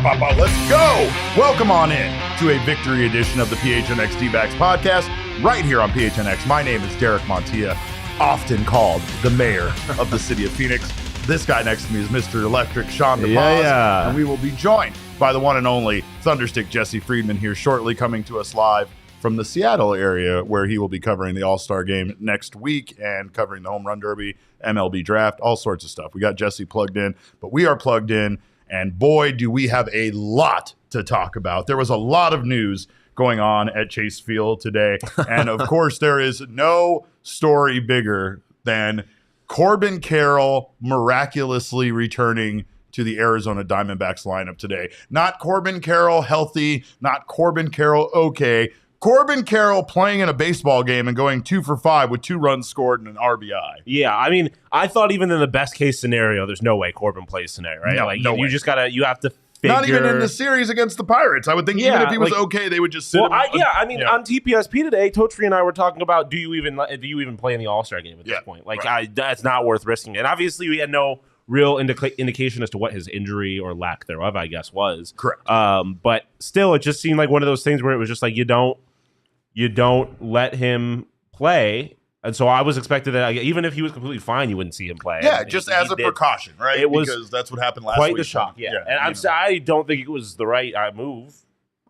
Let's go. Welcome on in to a victory edition of the PHNX D-Backs podcast right here on PHNX. My name is Derek Montilla, often called the mayor of the city of Phoenix. This guy next to me is Mr. Electric, Shawn, and we will be joined by the one and only Thunderstick Jesse Friedman here shortly, coming to us live from the Seattle area, where he will be covering the All-Star game next week and covering the Home Run Derby, MLB Draft, all sorts of stuff. We got Jesse plugged in, but we are plugged in. And boy, do we have a lot to talk about. There was a lot of news going on at Chase Field today. And of course, there is no story bigger than Corbin Carroll miraculously returning to the Arizona Diamondbacks lineup today. Not Corbin Carroll healthy, not Corbin Carroll okay. Corbin Carroll playing in a baseball game and going 2 for 5 with 2 runs scored and an RBI. Yeah, I mean, I thought even in the best case scenario, there's no way Corbin plays tonight, right? No, like no you way. just gotta, you have to figure. Not even in the series against the Pirates. I would think even if he was okay, they would just sit him. On TPSP today, Totri and I were talking about do you even play in the All-Star game at this point? Like, that's not worth risking. And obviously, we had no real indication as to what his injury or lack thereof, I guess, was. Correct. But still, it just seemed like one of those things where it was just like you don't let him play. And so I was expecting that even if he was completely fine, you wouldn't see him play. Yeah, just as a precaution, right? It was because that's what happened last week. Quite the shock, yeah. And I don't think it was the right move.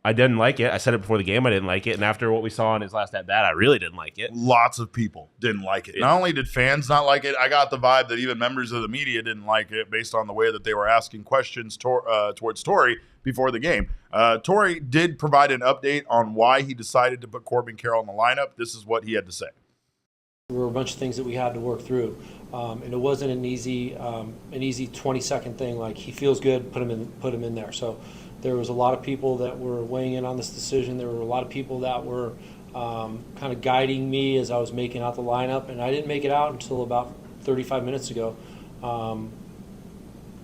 I didn't like it. I said it before the game. I didn't like it. And after what we saw in his last at-bat, I really didn't like it. Lots of people didn't like it. Not only did fans not like it, I got the vibe that even members of the media didn't like it based on the way that they were asking questions towards Torey before the game. Torey did provide an update on why he decided to put Corbin Carroll in the lineup. This is what he had to say. There were a bunch of things that we had to work through, and it wasn't an easy 20-second thing. Like, he feels good, put him in there. So there was a lot of people that were weighing in on this decision. There were a lot of people that were kind of guiding me as I was making out the lineup, and I didn't make it out until about 35 minutes ago.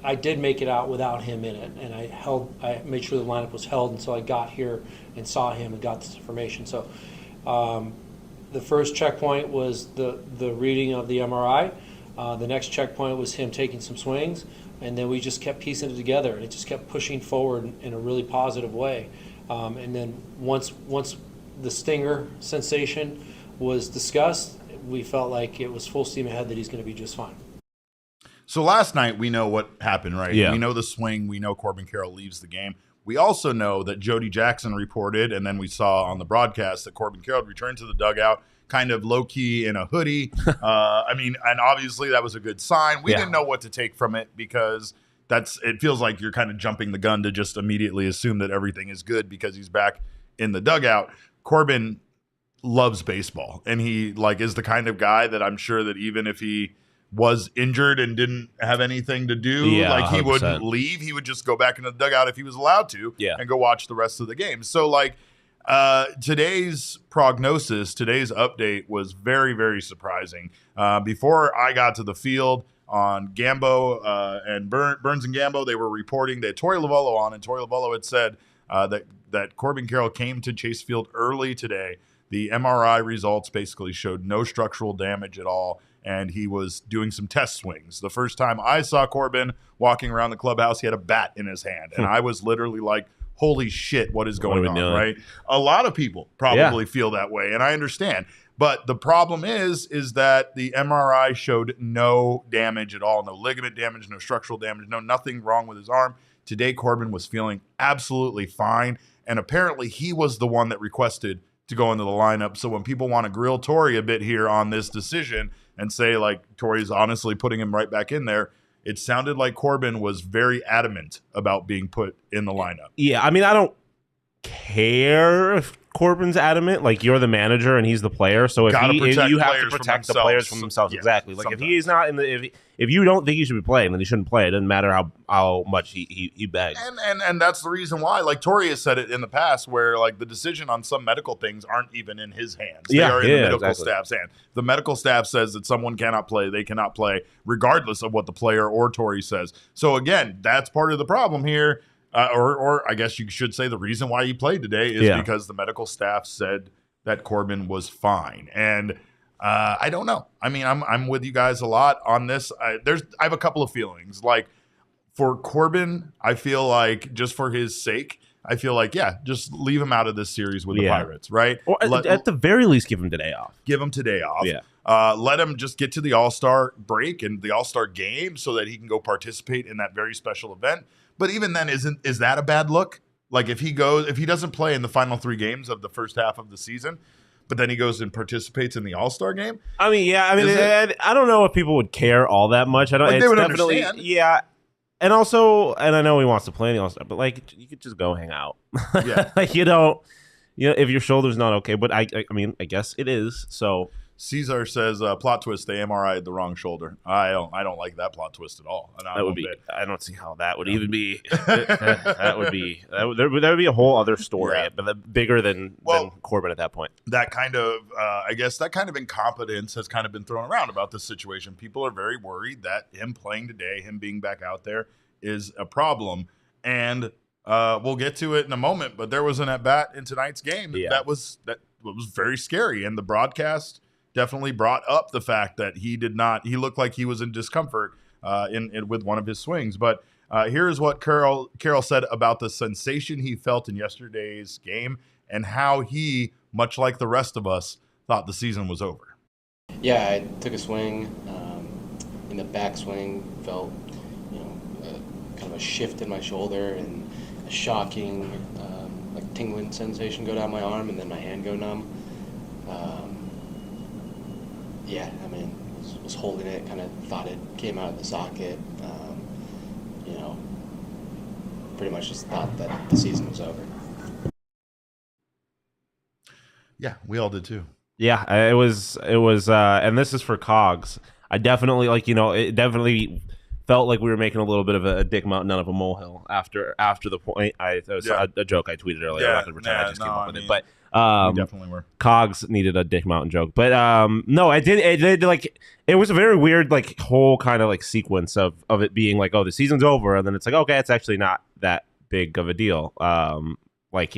I did make it out without him in it, and I made sure the lineup was held until I got here and saw him and got this information. So the first checkpoint was the reading of the MRI. The next checkpoint was him taking some swings, and then we just kept piecing it together, and it just kept pushing forward in a really positive way. And then once the stinger sensation was discussed, we felt like it was full steam ahead that he's going to be just fine. So last night, we know what happened, right? Yeah. We know the swing. We know Corbin Carroll leaves the game. We also know that Jody Jackson reported, and then we saw on the broadcast that Corbin Carroll returned to the dugout kind of low-key in a hoodie. And obviously that was a good sign. We didn't know what to take from it because it feels like you're kind of jumping the gun to just immediately assume that everything is good because he's back in the dugout. Corbin loves baseball, and he is the kind of guy that I'm sure that even if he was injured and didn't have anything to do, he 100%. wouldn't leave. He would just go back into the dugout if he was allowed to and go watch the rest of the game. So today's prognosis, today's update was very, very surprising. Before I got to the field on Gambo and Burns and Gambo, they were reporting that Torey Lovullo on, and Torey Lovullo had said that Corbin Carroll came to Chase Field early today. The MRI results basically showed no structural damage at all, and he was doing some test swings. The first time I saw Corbin walking around the clubhouse, he had a bat in his hand, and I was literally like, holy shit, what is going on, right? A lot of people probably feel that way, and I understand. But the problem is that the MRI showed no damage at all, no ligament damage, no structural damage, nothing wrong with his arm. Today, Corbin was feeling absolutely fine, and apparently he was the one that requested to go into the lineup. So when people want to grill Torey a bit here on this decision and say, Torey's honestly putting him right back in there, it sounded like Corbin was very adamant about being put in the lineup. Yeah, I mean, I don't care if Corbin's adamant. Like, you're the manager and he's the player, so you have to protect the players from themselves. Exactly. Like, sometimes. If he's not in the if you don't think he should be playing, then he shouldn't play. It doesn't matter how much he begs. And that's the reason why. Torey has said it in the past, where the decision on some medical things aren't even in his hands. They are in the medical staff's hand. The medical staff says that someone cannot play, they cannot play, regardless of what the player or Torey says. So again, that's part of the problem here. Or I guess you should say the reason why he played today is because the medical staff said that Corbin was fine. And I don't know. I mean, I'm with you guys a lot on this. I have a couple of feelings. For Corbin, I feel like just for his sake, I feel like, just leave him out of this series with the Pirates, right? Or at the very least, give him today off. Give him today off. Yeah. Let him just get to the All-Star break and the All-Star game so that he can go participate in that very special event. But even then, is that a bad look? Like if he doesn't play in the final 3 games of the first half of the season, but then he goes and participates in the All-Star game? I mean, I don't know if people would care all that much. I don't. Like they would understand. Yeah. And also, and I know he wants to play in the All-Star, but like you could just go hang out. Yeah. Like if your shoulder's not okay, but I mean, I guess it is. So Caesar says, plot twist, they MRI'd the wrong shoulder. I don't like that plot twist at all. That would be, I don't see how that would even be. That would be a whole other story, but bigger than Corbin at that point. That kind of, I guess that kind of incompetence has kind of been thrown around about this situation. People are very worried that him playing today, him being back out there is a problem. And we'll get to it in a moment, but there was an at-bat in tonight's game that was very scary. And the broadcast definitely brought up the fact that he looked like he was in discomfort with one of his swings. But here's what Carroll said about the sensation he felt in yesterday's game and how he, much like the rest of us, thought the season was over. Yeah, I took a swing. In the backswing, felt kind of a shift in my shoulder and a shocking, like tingling sensation go down my arm, and then my hand go numb. I mean, was holding it, kind of thought it came out of the socket. Pretty much just thought that the season was over. Yeah, we all did too. Yeah, it was, and this is for Cogs. I definitely it definitely felt like we were making a little bit of a dick mountain out of a molehill after the point. That was a joke I tweeted earlier. I'm not gonna pretend I just came up with it, but we definitely were. Cogs needed a dick mountain joke, but no, it did like it was a very weird like whole kind of like sequence of it being like, oh, the season's over, and then it's like, okay, it's actually not that big of a deal. Like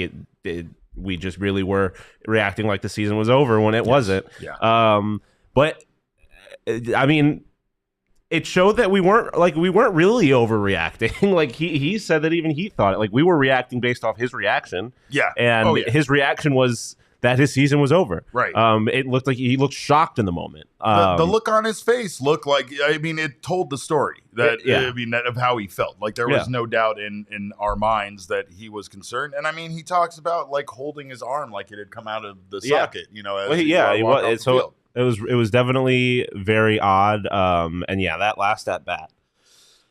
we just really were reacting like the season was over when it wasn't. Yeah. But I mean, it showed that we weren't really overreacting. Like he said that even he thought it. Like we were reacting based off his reaction. Yeah. And his reaction was that his season was over. Right. It looked like he looked shocked in the moment. The look on his face looked like, I mean, it told the story of how he felt. Like there was no doubt in our minds that he was concerned. And I mean, he talks about like holding his arm like it had come out of the socket, It was definitely very odd. And that last at bat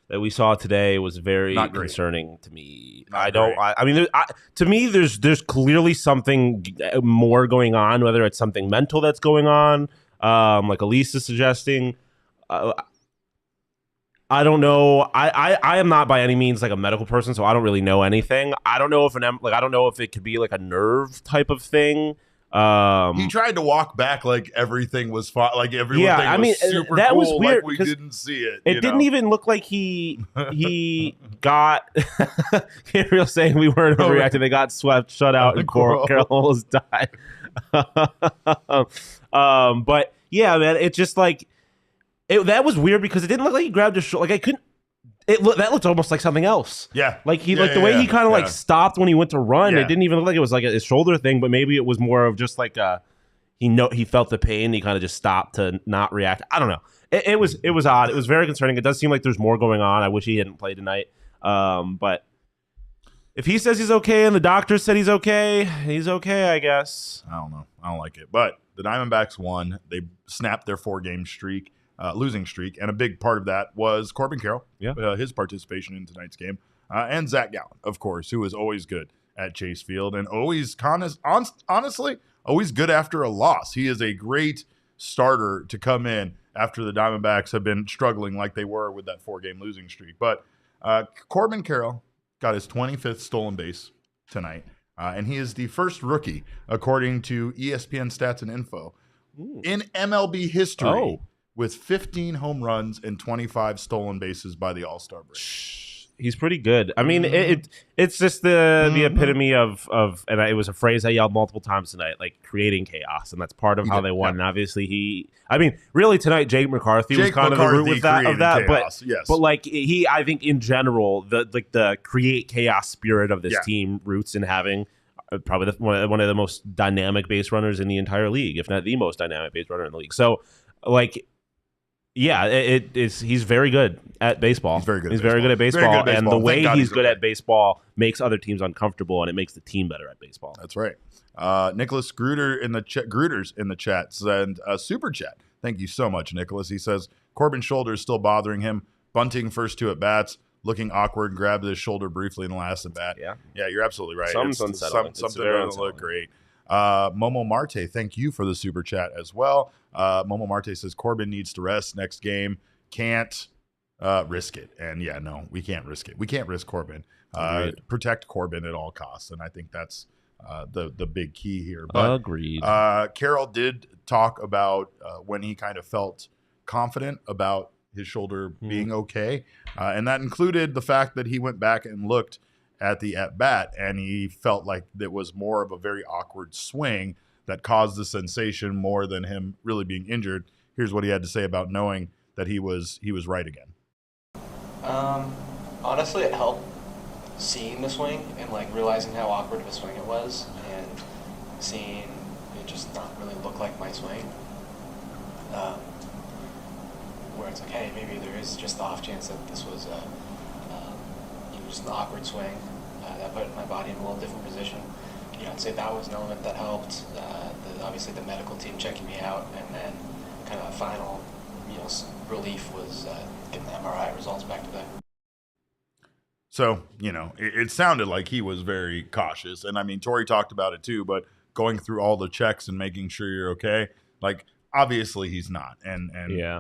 that we saw today was very concerning to me. To me, there's clearly something more going on, whether it's something mental that's going on, like Elise is suggesting. I don't know. I am not by any means like a medical person, so I don't really know anything. I don't know if it could be like a nerve type of thing. He tried to walk back like everything was fine, like everything was super that cool, was weird, like we didn't see it. It didn't even look like he got. Gabriel saying we weren't overreacting. They got shut out, and Carroll almost died. But yeah, man, it just like that was weird because it didn't look like he grabbed his shoulder. Like I couldn't. That looked almost like something else. Yeah. Like the way he kind of like stopped when he went to run. Yeah. It didn't even look like it was like a shoulder thing, but maybe it was more of just like he felt the pain. He kind of just stopped to not react. I don't know. It was odd. It was very concerning. It does seem like there's more going on. I wish he hadn't played tonight. But if he says he's okay and the doctor said he's okay, I guess. I don't know. I don't like it. But the Diamondbacks won. They snapped their 4-game streak. Losing streak, and a big part of that was Corbin Carroll, his participation in tonight's game, and Zac Gallen, of course, who is always good at Chase Field and always, honestly, always good after a loss. He is a great starter to come in after the Diamondbacks have been struggling like they were with that 4-game losing streak. But Corbin Carroll got his 25th stolen base tonight, and he is the first rookie, according to ESPN Stats and Info, in MLB history. With 15 home runs and 25 stolen bases by the All-Star break. He's pretty good. I mean, it's just the epitome of and it was a phrase I yelled multiple times tonight, like creating chaos, and that's part of how they won. And obviously, really tonight, Jake McCarthy was kind of the root of that. Chaos, but like I think in general, the create chaos spirit of this team roots in having probably one of the most dynamic base runners in the entire league, if not the most dynamic base runner in the league. So, like. Yeah, he's very good at baseball. He's very good. He's very good at baseball, and the way he's good at baseball makes other teams uncomfortable, and it makes the team better at baseball. That's right. Nicholas Gruder's in the chat send a super chat. Thank you so much, Nicholas. He says Corbin's shoulder is still bothering him. Bunting first 2 at bats, looking awkward. Grabbed his shoulder briefly in the last at bat. Yeah, you're absolutely right. Something doesn't look great. Momo Marte, thank you for the super chat as well. Momo Marte says Corbin needs to rest next game. Can't risk it. And no, we can't risk it. We can't risk Corbin. Protect Corbin at all costs. And I think that's the big key here. But, agreed. Carroll did talk about when he kind of felt confident about his shoulder being okay. And that included the fact that he went back and looked at the at-bat, and he felt like it was more of a very awkward swing that caused the sensation more than him really being injured. Here's what he had to say about knowing that he was right again. Honestly, it helped seeing the swing and like realizing how awkward of a swing it was, and seeing it just not really look like my swing. Where it's like, hey, maybe there is just the off chance that this was just an awkward swing that put my body in a little different position. I'd say that was an element that helped. Obviously, the medical team checking me out, and then kind of a final, relief was getting the MRI results back today. So, it sounded like he was very cautious, and Torrey talked about it too. But going through all the checks and making sure you're okay, like obviously he's not. And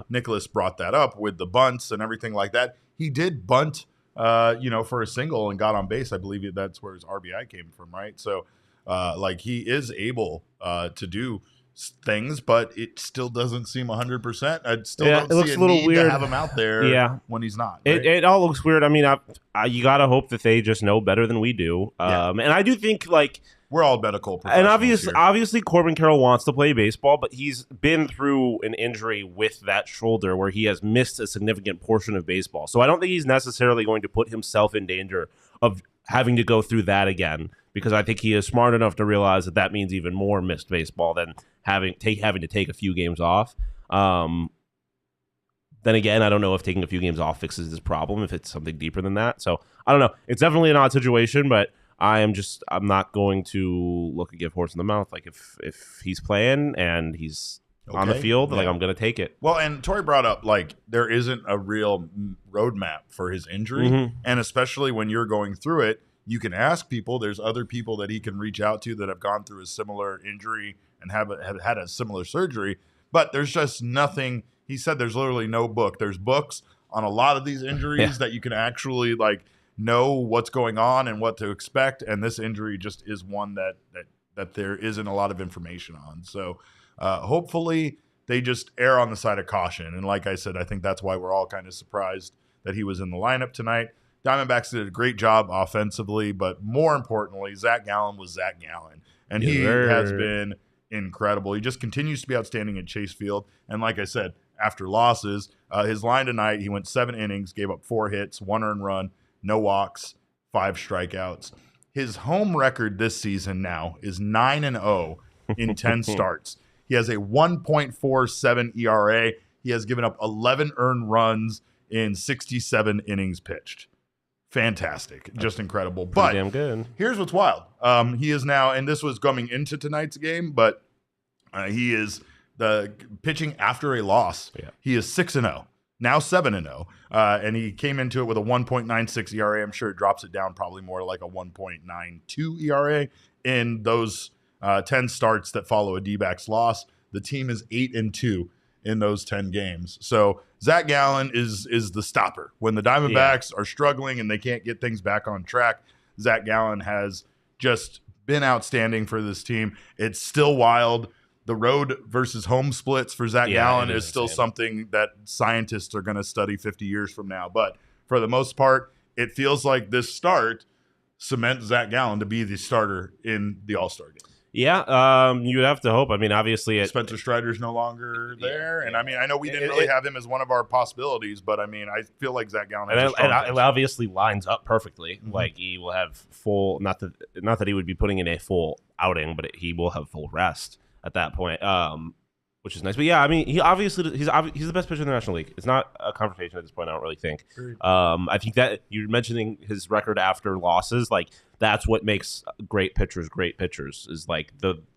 Nicholas brought that up with the bunts and everything like that. He did bunt. For a single and got on base. I believe that's where his RBI came from, right? So, he is able to do things, but it still doesn't seem 100%. I still don't see a need weird to have him out there when he's not. Right? It all looks weird. You got to hope that they just know better than we do. And I do think, we're all medical professionals. And obviously, Corbin Carroll wants to play baseball, but he's been through an injury with that shoulder where he has missed a significant portion of baseball. So I don't think he's necessarily going to put himself in danger of having to go through that again, because I think he is smart enough to realize that means even more missed baseball than having to take a few games off. Then again, I don't know if taking a few games off fixes this problem, if it's something deeper than that. So I don't know. It's definitely an odd situation, but I'm not going to look a gift horse in the mouth. Like if he's playing and he's on the field, I'm going to take it. Well, and Torrey brought up there isn't a real roadmap for his injury, and especially when you're going through it, you can ask people. There's other people that he can reach out to that have gone through a similar injury and have had a similar surgery, but there's just nothing. He said there's literally no book. There's books on a lot of these injuries that you can actually know what's going on and what to expect, and this injury just is one that there isn't a lot of information on. So hopefully they just err on the side of caution, and like I said, I think that's why we're all kind of surprised that he was in the lineup tonight. Diamondbacks did a great job offensively, but more importantly, Zac Gallen was Zac Gallen, and he has been incredible. He just continues to be outstanding at Chase Field, and like I said, after losses, his line tonight, he went 7 innings, gave up 4 hits, 1 earned run, no walks, 5 strikeouts. His home record this season now is 9-0 in 10 starts. He has a 1.47 ERA. He has given up 11 earned runs in 67 innings pitched. Fantastic. Just incredible. But damn good. Here's what's wild. He is now, and this was coming into tonight's game, but he is the pitching after a loss. Yeah. He is 6-0. Now 7-0, and he came into it with a 1.96 ERA. I'm sure it drops it down probably more like a 1.92 ERA in those 10 starts that follow a D-backs loss. The team is 8-2 in those 10 games. So Zac Gallen is the stopper. When the Diamondbacks are struggling and they can't get things back on track, Zac Gallen has just been outstanding for this team. It's still wild. The road versus home splits for Zac Gallen is still something that scientists are going to study 50 years from now. But for the most part, it feels like this start cements Zac Gallen to be the starter in the All-Star game. Yeah, you'd have to hope. I mean, obviously, Spencer Strider's no longer there, and I mean, I know we didn't really have him as one of our possibilities, but I mean, I feel like Zac Gallen has it obviously lines up perfectly. Mm-hmm. Like he will have full, not that he would be putting in a full outing, but he will have full rest at that point, which is nice. But yeah, I mean, he's the best pitcher in the National League. It's not a conversation at this point. I don't really think. I think that you're mentioning his record after losses, like. That's what makes great pitchers is like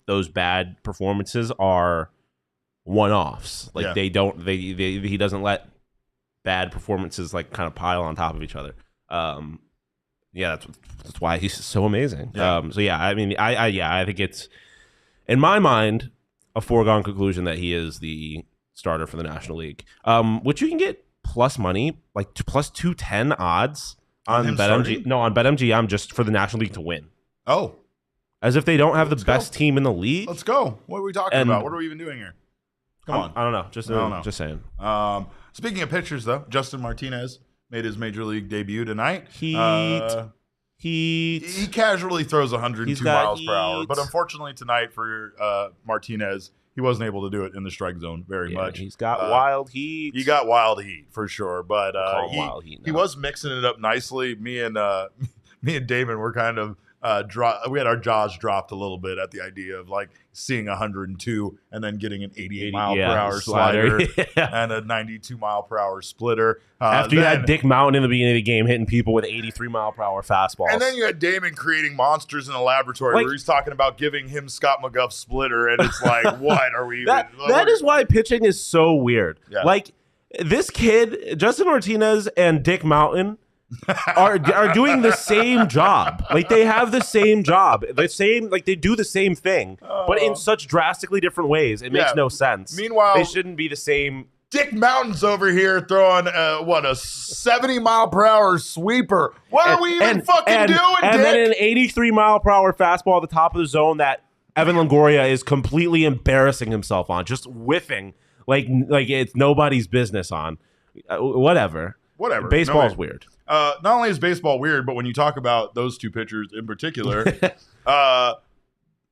those bad performances are one-offs. Like he doesn't let bad performances like kind of pile on top of each other. That's why he's so amazing. Yeah. So yeah, I mean, I think it's in my mind a foregone conclusion that he is the starter for the National League, which you can get plus money, like plus 210 odds. On BetMGM just for the National League to win. Oh. As if they don't have the best team in the league. Let's go. What are we talking about? What are we even doing here? Come on. I don't know. Just saying. Speaking of pitchers, though, Justin Martinez made his Major League debut tonight. He casually throws 102 miles per hour. But unfortunately tonight for Martinez, he wasn't able to do it in the strike zone very much. He's got wild heat. He got wild heat for sure, but he was mixing it up nicely. Me and Damon were kind of we had our jaws dropped a little bit at the idea of like seeing 102 and then getting an 88 mile per hour slider and a 92 mile per hour splitter. After you had Dick Mountain in the beginning of the game hitting people with 83 mile per hour fastballs. And then you had Damon creating monsters in a laboratory where he's talking about giving him Scott McGuff's splitter. And it's like, what are we even? That is why pitching is so weird. Yeah. Like this kid, Justin Martinez and Dick Mountain are doing the same job. Like they have the same job. Like they do the same thing, but in such drastically different ways. It makes no sense. Meanwhile, they shouldn't be the same. Dick Mountain's over here throwing a 70 mile per hour sweeper. What are we even fucking doing, and Dick? Then an 83 mile per hour fastball at the top of the zone that Evan Longoria is completely embarrassing himself on, just whiffing like it's nobody's business on. Whatever. Baseball's weird. Not only is baseball weird, but when you talk about those two pitchers in particular,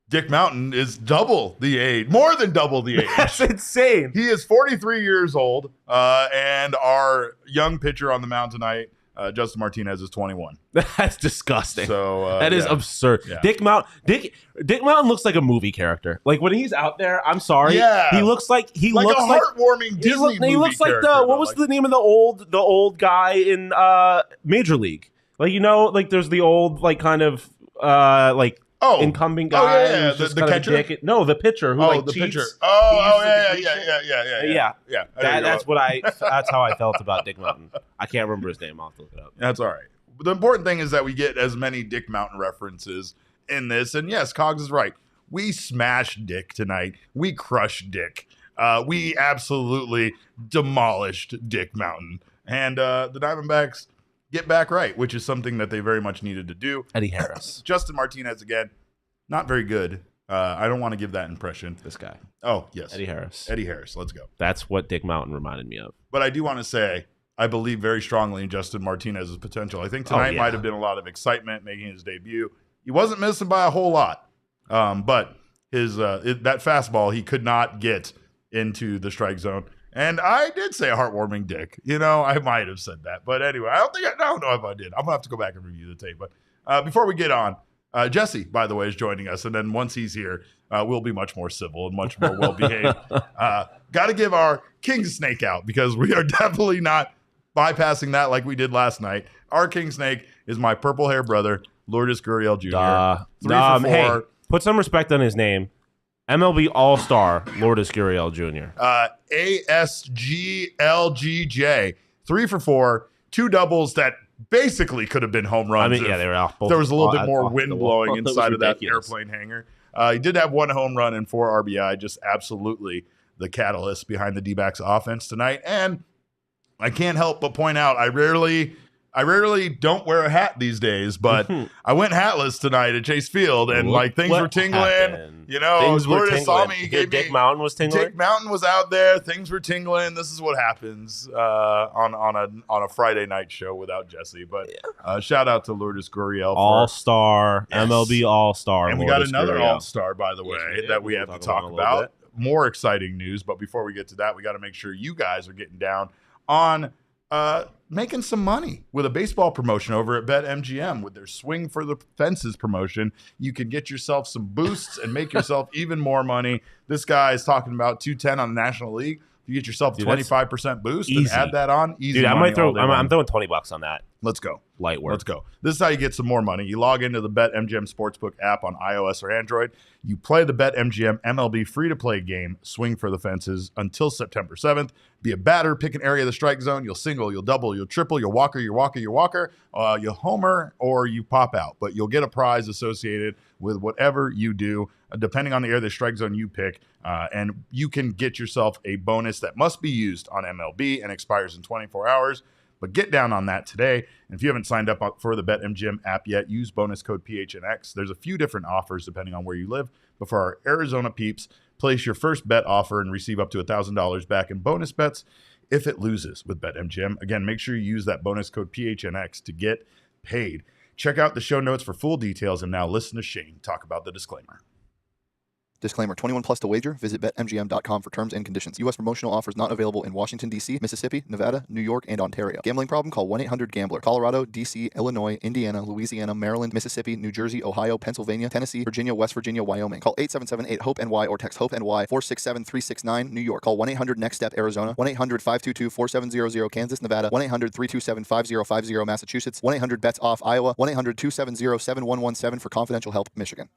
Dick Mountain is double the age, more than double the age. That's insane. He is 43 years old, and our young pitcher on the mound tonight, Justin Martinez, is 21. That's disgusting. So that is absurd. Yeah. Dick Mountain looks like a movie character. Like when he's out there, I'm sorry. Yeah. He looks like a heartwarming Disney movie. He looks like what was the name of the old guy in Major League? Like like there's the old like kind of incumbing guy. The catcher. No, the pitcher who cheats. Pitcher. Yeah. That's how I felt about Dick Mountain. I can't remember his name. I'll have to look it up. That's all right. But the important thing is that we get as many Dick Mountain references in this. And yes, Cogs is right. We smashed Dick tonight. We crushed Dick. We absolutely demolished Dick Mountain. And the Diamondbacks get back right, which is something that they very much needed to do. Eddie Harris. Justin Martinez, again, not very good. I don't want to give that impression. This guy. Oh, yes. Eddie Harris. Let's go. That's what Dick Mountain reminded me of. But I do want to say, I believe very strongly in Justin Martinez's potential. I think tonight might have been a lot of excitement making his debut. He wasn't missing by a whole lot. But his that fastball, he could not get into the strike zone. And I did say a heartwarming Dick. I might have said that. But anyway, I don't know if I did. I'm going to have to go back and review the tape. But before we get on, Jesse, by the way, is joining us. And then once he's here, we'll be much more civil and much more well-behaved. Got to give our King Snake out because we are definitely not bypassing that like we did last night. Our King Snake is my purple hair brother, Lourdes Gurriel Jr. 3 for 4. Hey, put some respect on his name. MLB All-Star Lourdes Gurriel Jr. ASGLGJ. 3 for 4. 2 doubles that basically could have been home runs. They were off. There was a little bit more wind blowing inside of that airplane hangar. He did have 1 home run and 4 RBI. Just absolutely the catalyst behind the D-backs offense tonight. And I can't help but point out, I rarely I rarely don't wear a hat these days, but I went hatless tonight at Chase Field, and like things were tingling. Happened? You know, things were tingling. Saw me. Dick Mountain was tingling. Dick Mountain was out there. Things were tingling. This is what happens on a Friday night show without Jesse. But shout out to Lourdes Gurriel, All-Star, yes. MLB All-Star, and we got another All-Star, by the way, that we have to talk about. More exciting news, but before we get to that, we got to make sure you guys are getting down on making some money with a baseball promotion over at BetMGM with their Swing for the Fences promotion. You can get yourself some boosts and make yourself even more money. This guy is talking about 210 on the National League. If you get yourself 25% boost and add that on, easy. Dude, I'm throwing $20 on that. Let's go. Light work. Let's go. This is how you get some more money. You log into the BetMGM Sportsbook app on iOS or Android. You play the BetMGM MLB free-to-play game, Swing for the Fences, until September 7th. Be a batter, pick an area of the strike zone. You'll single, you'll double, you'll triple, you'll walker, you'll homer, or you pop out. But you'll get a prize associated with whatever you do, depending on the area of the strike zone you pick. And you can get yourself a bonus that must be used on MLB and expires in 24 hours. But get down on that today. And if you haven't signed up for the BetMGM app yet, use bonus code PHNX. There's a few different offers depending on where you live. But for our Arizona peeps, place your first bet offer and receive up to $1,000 back in bonus bets if it loses with BetMGM. Again, make sure you use that bonus code PHNX to get paid. Check out the show notes for full details. And now listen to Shane talk about the disclaimer. Disclaimer, 21 plus to wager. Visit BetMGM.com for terms and conditions. U.S. promotional offers not available in Washington, D.C., Mississippi, Nevada, New York, and Ontario. Gambling problem? Call 1-800-GAMBLER. Colorado, D.C., Illinois, Indiana, Louisiana, Maryland, Mississippi, New Jersey, Ohio, Pennsylvania, Tennessee, Virginia, West Virginia, Wyoming. Call 877-8-HOPE-NY or text HOPE-NY 467-369, New York. Call 1-800-NEXT-STEP, Arizona. 1-800-522-4700, Kansas, Nevada. 1-800-327-5050, Massachusetts. 1-800-BETS-OFF, Iowa. 1-800-270-7117 for confidential help, Michigan.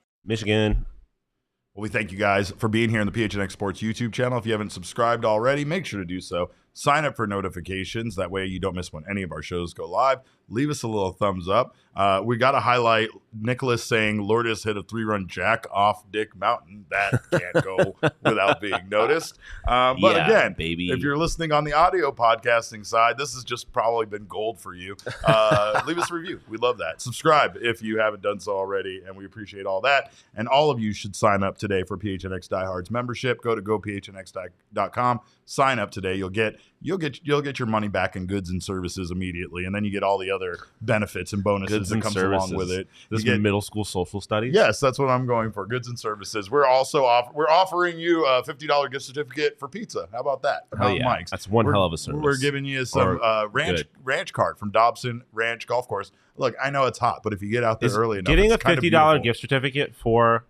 Well, we thank you guys for being here in the PHNX Sports YouTube channel. If you haven't subscribed already, make sure to do so. Sign up for notifications. That way you don't miss when any of our shows go live. Leave us a little thumbs up. We got to highlight Nicholas saying Lourdes hit a 3-run jack off Dick Mountain. That can't go without being noticed. But again, baby, if you're listening on the audio podcasting side, this has just probably been gold for you. Leave us a review. We love that. Subscribe if you haven't done so already, and we appreciate all that. And all of you should sign up today for PHNX Diehards membership. Go to gophnx.com. Sign up today. You'll get your money back in goods and services immediately, and then you get all the other benefits and bonuses that comes along with it. This is middle school social studies. Yes, that's what I'm going for. Goods and services. We're also offering you a $50 gift certificate for pizza. How about that? Mike's. That's one hell of a service. We're giving you some ranch cart from Dobson Ranch Golf Course. Look, I know it's hot, but if you get out there early enough, getting a $50 gift certificate for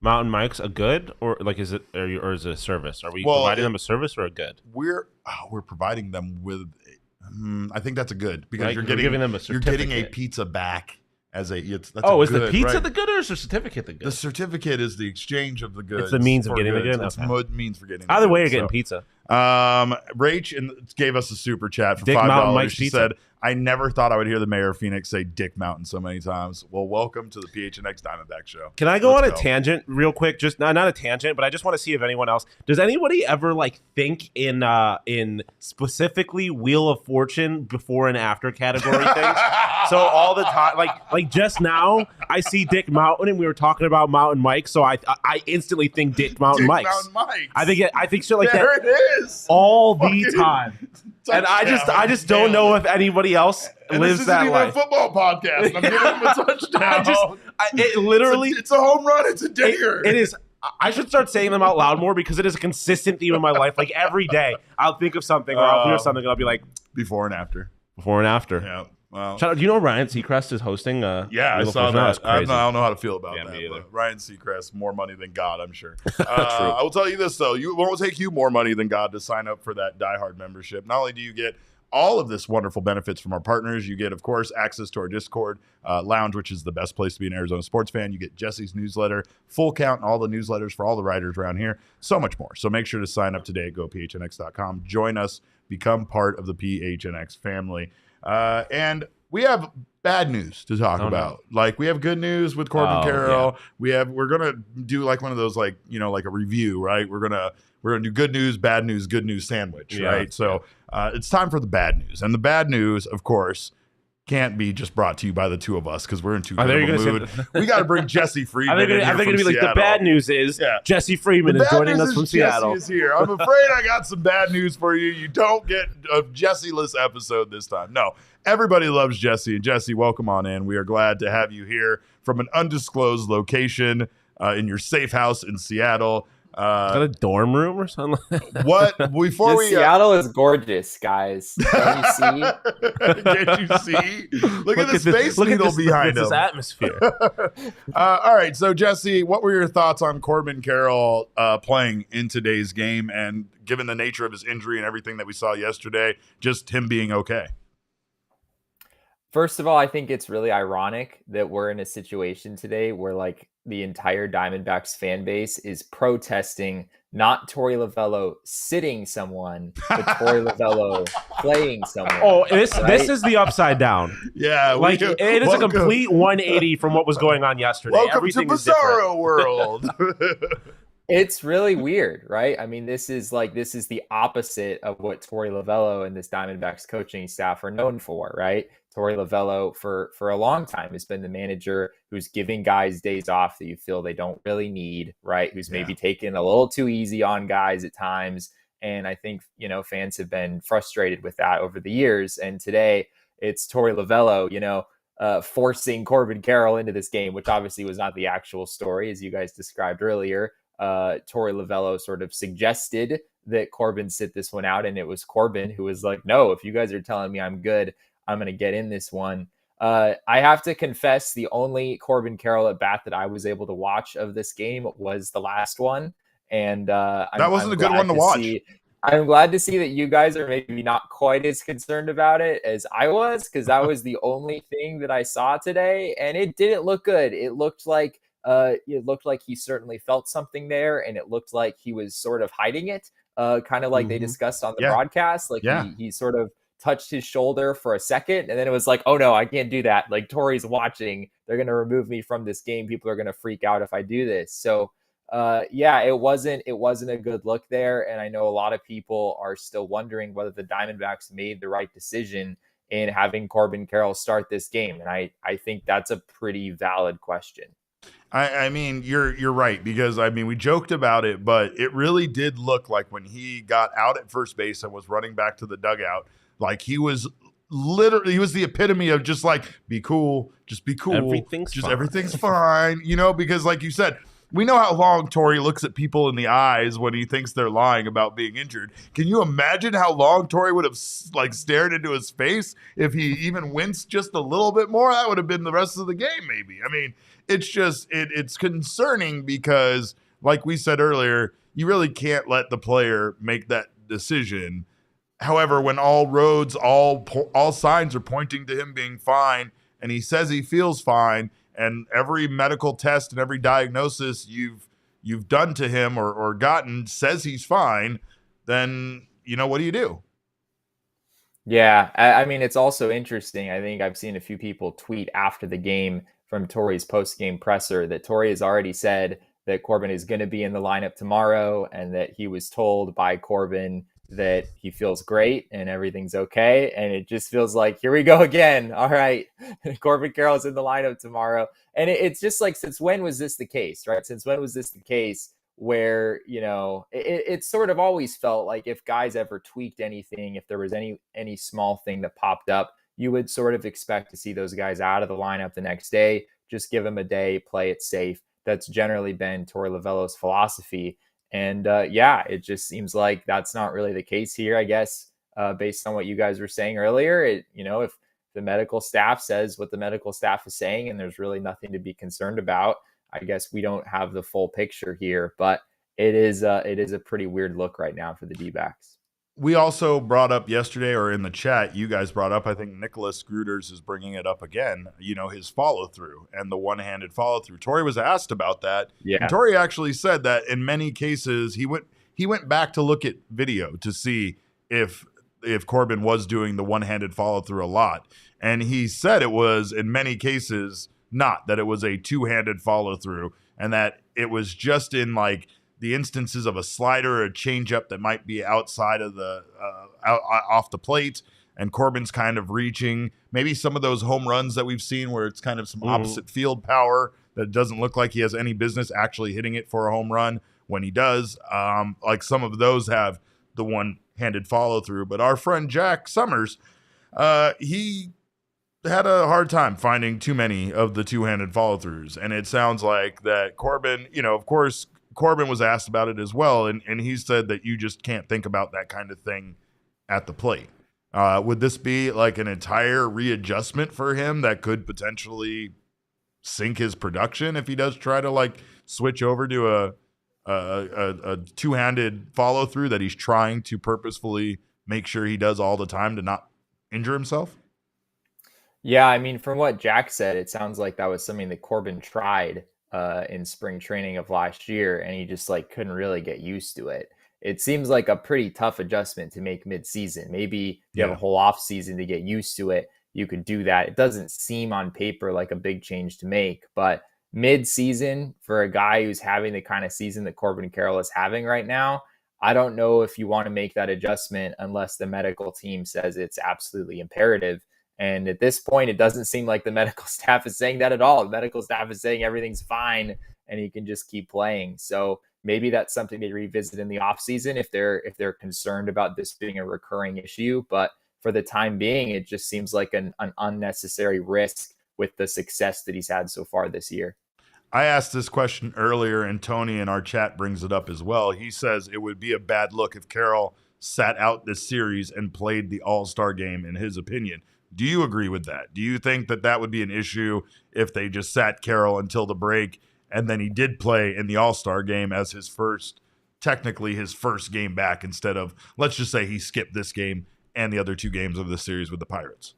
Mountain Mike's a good, or like is it is it a service? Are we providing them a service or a good? We're providing them with. I think that's a good because you're giving them a certificate. You're getting a pizza back as a. Is the pizza the good or is the certificate the good? The certificate is the exchange of the goods. It's the means of getting the good. It's the means for getting. Either way, you're getting pizza. Rach gave us a super chat for $5. She said, I never thought I would hear the mayor of Phoenix say Dick Mountain so many times. Well, welcome to the PHNX Diamondback show. Can I go on a tangent real quick? Just not a tangent, but I just want to see if anyone else does anybody ever think in specifically Wheel of Fortune before and after category things. So all the time, like just now, I see Dick Mountain, and we were talking about Mountain Mike, so I instantly think Dick Mountain Mike's. Mountain Mike's. I think shit like there that. There it is. All the time. And I just don't know if anybody else lives that life. This isn't even a football podcast. And I'm giving him a touchdown. It's a home run. It's a dinger. It is. I should start saying them out loud more because it is a consistent theme in my life. Like every day, I'll think of something or I'll hear something and I'll be like, before and after. Yeah. Well, do you know Ryan Seacrest is hosting? I saw that. I don't know how to feel about that. But Ryan Seacrest, more money than God, I'm sure. I will tell you this, though. It won't take you more money than God to sign up for that diehard membership. Not only do you get all of this wonderful benefits from our partners, you get, of course, access to our Discord lounge, which is the best place to be an Arizona sports fan. You get Jesse's newsletter, full count, and all the newsletters for all the writers around here. So much more. So make sure to sign up today at gophnx.com. Join us. Become part of the PHNX family. And we have bad news to talk about. We have good news with Corbin Carroll. Yeah. We're gonna do one of those like a review, right? We're gonna do good news, bad news, good news sandwich, right? So it's time for the bad news, and the bad news, of course, can't be just brought to you by the two of us because we're in too good of a mood. We got to bring Jesse Friedman. I think it'd be like the bad news is Jesse Friedman is joining us from Seattle. Jesse is here. I'm afraid I got some bad news for you. You don't get a Jesse-less episode this time. No, everybody loves Jesse. And Jesse, welcome on in. We are glad to have you here from an undisclosed location in your safe house in Seattle. Is that a dorm room or something? What? Before we Seattle is gorgeous, guys. Can you see? Can't you see? Look at the Space Needle behind him. This atmosphere. All right, so Jesse, what were your thoughts on Corbin Carroll playing in today's game, and given the nature of his injury and everything that we saw yesterday, just him being okay? First of all, I think it's really ironic that we're in a situation today where like the entire Diamondbacks fan base is protesting not Torey Lovullo sitting someone, but Torey Lovullo playing someone. Oh, this is the upside down. Yeah, like it is a complete 180 from what was going on yesterday. Welcome Everything to Bizarro World. It's really weird, right? I mean, this is the opposite of what Torey Lovullo and this Diamondbacks coaching staff are known for, right? Torey Lovullo for a long time has been the manager who's giving guys days off that you feel they don't really need, right? Who's maybe taking a little too easy on guys at times. And I think, fans have been frustrated with that over the years. And today it's Torey Lovullo, forcing Corbin Carroll into this game, which obviously was not the actual story, as you guys described earlier. Torey Lovullo sort of suggested that Corbin sit this one out, and it was Corbin who was like, no, if you guys are telling me I'm good, I'm going to get in this one. I have to confess, the only Corbin Carroll at bat that I was able to watch of this game was the last one. And that wasn't a good one to watch. I'm glad to see that you guys are maybe not quite as concerned about it as I was, because that was the only thing that I saw today. And it didn't look good. It looked like he certainly felt something there, and it looked like he was sort of hiding it, kind of like they discussed on the broadcast. Like he sort of touched his shoulder for a second, and then it was like, oh no, I can't do that. Like Torey's watching, they're going to remove me from this game. People are going to freak out if I do this. So it wasn't a good look there. And I know a lot of people are still wondering whether the Diamondbacks made the right decision in having Corbin Carroll start this game. And I think that's a pretty valid question. I mean, you're right, because I mean, we joked about it, but it really did look like when he got out at first base and was running back to the dugout, like he was the epitome of just like, be cool, just be cool. Everything's fine, because like you said, we know how long Torey looks at people in the eyes when he thinks they're lying about being injured. Can you imagine how long Torey would have like stared into his face if he even winced just a little bit more? That would have been the rest of the game, maybe. I mean, it's just, it's concerning because, like we said earlier, you really can't let the player make that decision. However, when all roads, all signs are pointing to him being fine, and he says he feels fine, and every medical test and every diagnosis you've done to him or gotten says he's fine, then, what do you do? Yeah, I mean, it's also interesting. I think I've seen a few people tweet after the game from Torey's post-game presser that Torey has already said that Corbin is going to be in the lineup tomorrow, and that he was told by Corbin that he feels great and everything's okay. And it just feels like, here we go again. All right, Corbin Carroll's in the lineup tomorrow. And it's just like, since when was this the case, right? Since when was this the case where, it sort of always felt like if guys ever tweaked anything, if there was any small thing that popped up, you would sort of expect to see those guys out of the lineup the next day. Just give them a day, play it safe. That's generally been Torey Lovullo's philosophy. And it just seems like that's not really the case here, I guess, based on what you guys were saying earlier. If the medical staff says what the medical staff is saying and there's really nothing to be concerned about, I guess we don't have the full picture here. But it is a pretty weird look right now for the D-backs. We also brought up yesterday, or in the chat, you guys brought up, I think Nicholas Gruters is bringing it up again, his follow-through and the one-handed follow-through. Torey was asked about that. Yeah. And Torey actually said that in many cases, he went back to look at video to see if Corbin was doing the one-handed follow-through a lot. And he said it was, in many cases, not, that it was a two-handed follow-through, and that it was just in, like, the instances of a slider or a changeup that might be outside of the off the plate, and Corbin's kind of reaching maybe some of those home runs that we've seen where it's kind of some opposite field power that doesn't look like he has any business actually hitting it for a home run when he does. Like some of those have the one-handed follow-through. But our friend Jack Summers, he had a hard time finding too many of the two-handed follow-throughs. And it sounds like that Corbin, of course, Corbin was asked about it as well, and he said that you just can't think about that kind of thing at the plate. Would this be like an entire readjustment for him that could potentially sink his production if he does try to like switch over to a two-handed follow-through that he's trying to purposefully make sure he does all the time to not injure himself? Yeah, I mean, from what Jack said, it sounds like that was something that Corbin tried in spring training of last year, and he just like couldn't really get used to it. It seems like a pretty tough adjustment to make mid-season. Maybe you have a whole off season to get used to it. You could do that. It doesn't seem on paper like a big change to make, but mid-season for a guy who's having the kind of season that Corbin Carroll is having right now, I don't know if you want to make that adjustment unless the medical team says it's absolutely imperative. And at this point, it doesn't seem like the medical staff is saying that at all. The medical staff is saying everything's fine and he can just keep playing. So maybe that's something they revisit in the offseason if they're concerned about this being a recurring issue. But for the time being, it just seems like an unnecessary risk with the success that he's had so far this year. I asked this question earlier, and Tony in our chat brings it up as well. He says it would be a bad look if Carroll sat out this series and played the All-Star game, in his opinion. Do you agree with that? Do you think that that would be an issue if they just sat Carroll until the break and then he did play in the All-Star game as technically his first game back instead of, let's just say he skipped this game and the other two games of the series with the Pirates?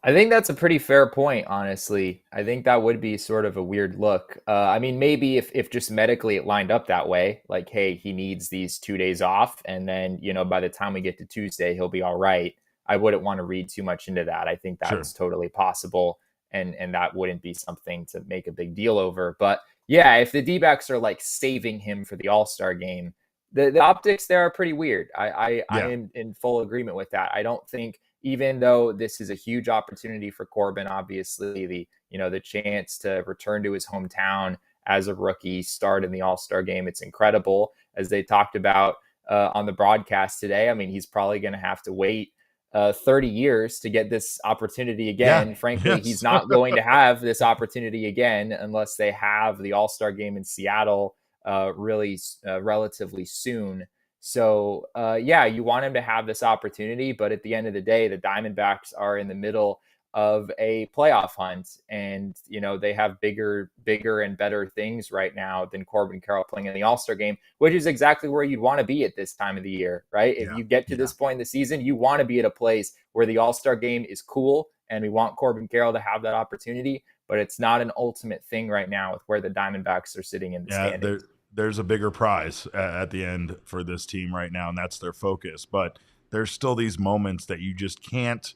I think that's a pretty fair point, honestly. I think that would be sort of a weird look. I mean, maybe if just medically it lined up that way, like, hey, he needs these 2 days off, and then, by the time we get to Tuesday, he'll be all right. I wouldn't want to read too much into that. I think that's totally possible, and that wouldn't be something to make a big deal over. But yeah, if the D-backs are like saving him for the All-Star game, the optics there are pretty weird. I am in full agreement with that. I don't think, even though this is a huge opportunity for Corbin, obviously the chance to return to his hometown as a rookie, start in the All-Star game, it's incredible. As they talked about on the broadcast today, I mean, he's probably going to have to wait 30 years to get this opportunity again. Yeah. Frankly, he's not going to have this opportunity again unless they have the All-Star game in Seattle relatively soon. So, you want him to have this opportunity, but at the end of the day, the Diamondbacks are in the middle of a playoff hunt, and they have bigger and better things right now than Corbin Carroll playing in the All-Star game, which is exactly where you'd want to be at this time of the year, right? If you get to this point in the season, you want to be at a place where the All-Star game is cool, and we want Corbin Carroll to have that opportunity, but it's not an ultimate thing right now with where the Diamondbacks are sitting in the standings. There's a bigger prize at the end for this team right now, and that's their focus. But there's still these moments that you just can't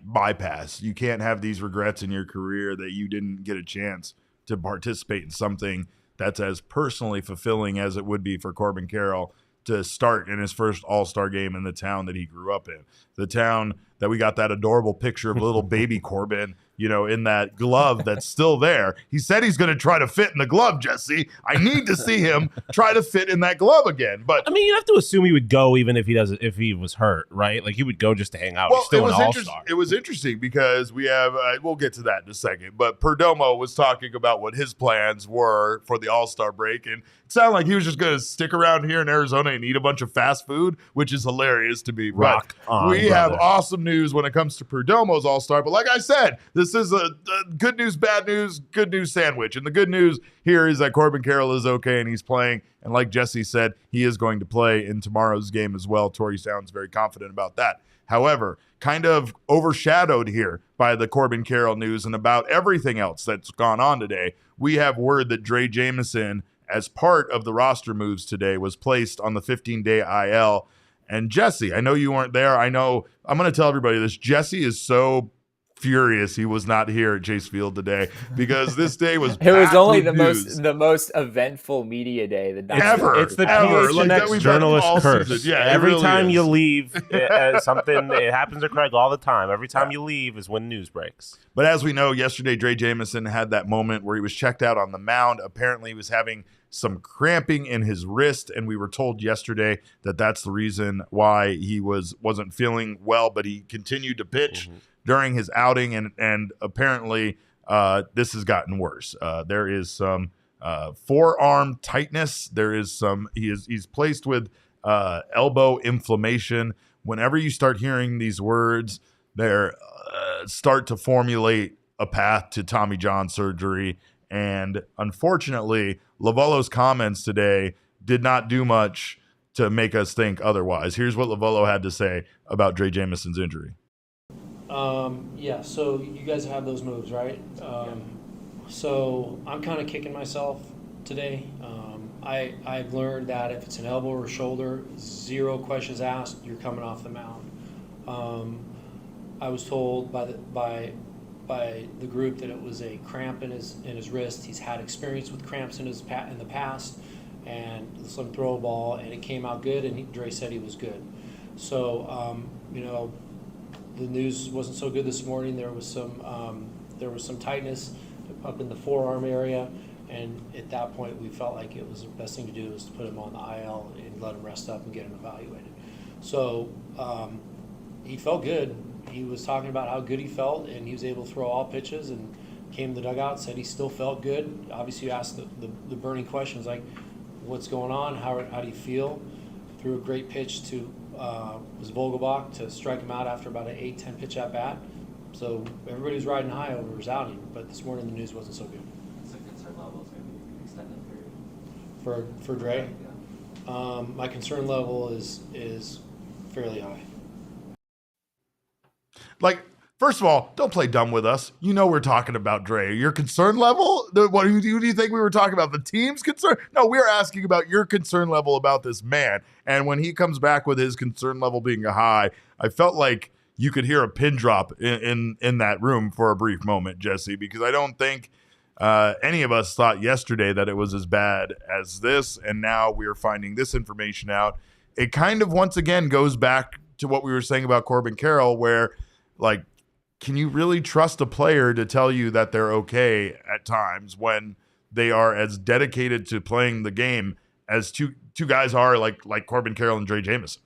bypass. You can't have these regrets in your career that you didn't get a chance to participate in something that's as personally fulfilling as it would be for Corbin Carroll to start in his first All-Star game in the town that he grew up in, the town that we got that adorable picture of little baby Corbin, in that glove that's still there. He said he's going to try to fit in the glove, Jesse. I need to see him try to fit in that glove again. But I mean, you have to assume he would go even if he was hurt, right? Like he would go just to hang out. Well, he's still an All-Star. It was interesting because we have, we'll get to that in a second, but Perdomo was talking about what his plans were for the All-Star break, and it sounded like he was just going to stick around here in Arizona and eat a bunch of fast food, which is hilarious to me. Rock on, we have awesome news when it comes to Perdomo's All-Star, but like I said, this is a good news, bad news, good news sandwich. And the good news here is that Corbin Carroll is okay and he's playing. And like Jesse said, he is going to play in tomorrow's game as well. Tori sounds very confident about that. However, kind of overshadowed here by the Corbin Carroll news and about everything else that's gone on today, we have word that Drey Jameson, as part of the roster moves today, was placed on the 15-day IL. And Jesse, I know you weren't there. I know I'm going to tell everybody this. Jesse is so furious he was not here at Chase Field today, because this day was it was only the news. most eventful media day that ever. It's the PHNX journalist curse. Yeah, every really time is. you leave, something it happens to Craig all the time. Every time you leave is when news breaks. But as we know, yesterday Drey Jameson had that moment where he was checked out on the mound. Apparently, he was having some cramping in his wrist, and we were told yesterday that that's the reason why he wasn't feeling well. But he continued to pitch during his outing, and apparently this has gotten worse. There is some forearm tightness. There is some. He's placed with elbow inflammation. Whenever you start hearing these words, they start to formulate a path to Tommy John surgery. And unfortunately, Lovullo's comments today did not do much to make us think otherwise. Here's what Lovullo had to say about Drey Jameson's injury. Yeah, so you guys have those moves, right? So I'm kind of kicking myself today. I've learned that if it's an elbow or shoulder, 0 questions asked, you're coming off the mound. I was told by the group that it was a cramp in his wrist. He's had experience with cramps in the past, and some throw a ball, and it came out good, and Drey said he was good. So the news wasn't so good this morning. There was some tightness up in the forearm area, and at that point we felt like it was the best thing to do was to put him on the IL and let him rest up and get him evaluated. So he felt good. He was talking about how good he felt, and he was able to throw all pitches, and came to the dugout, said he still felt good. Obviously, you asked the burning questions like, what's going on? How do you feel? Threw a great pitch to was Vogelbach to strike him out after about an 8-10 pitch at bat. So everybody was riding high over his outing, but this morning the news wasn't so good. What's the concern level is going to be extended period? For Drey? Yeah. My concern level is fairly high. Like, first of all, don't play dumb with us. You know we're talking about Drey. Your concern level? Who do you think we were talking about? The team's concern? No, we're asking about your concern level about this man. And when he comes back with his concern level being high, I felt like you could hear a pin drop in that room for a brief moment, Jesse, because I don't think any of us thought yesterday that it was as bad as this, and now we're finding this information out. It kind of once again goes back to what we were saying about Corbin Carroll, where, like, can you really trust a player to tell you that they're okay at times when they are as dedicated to playing the game as two guys are, like Corbin Carroll and Drey Jameson?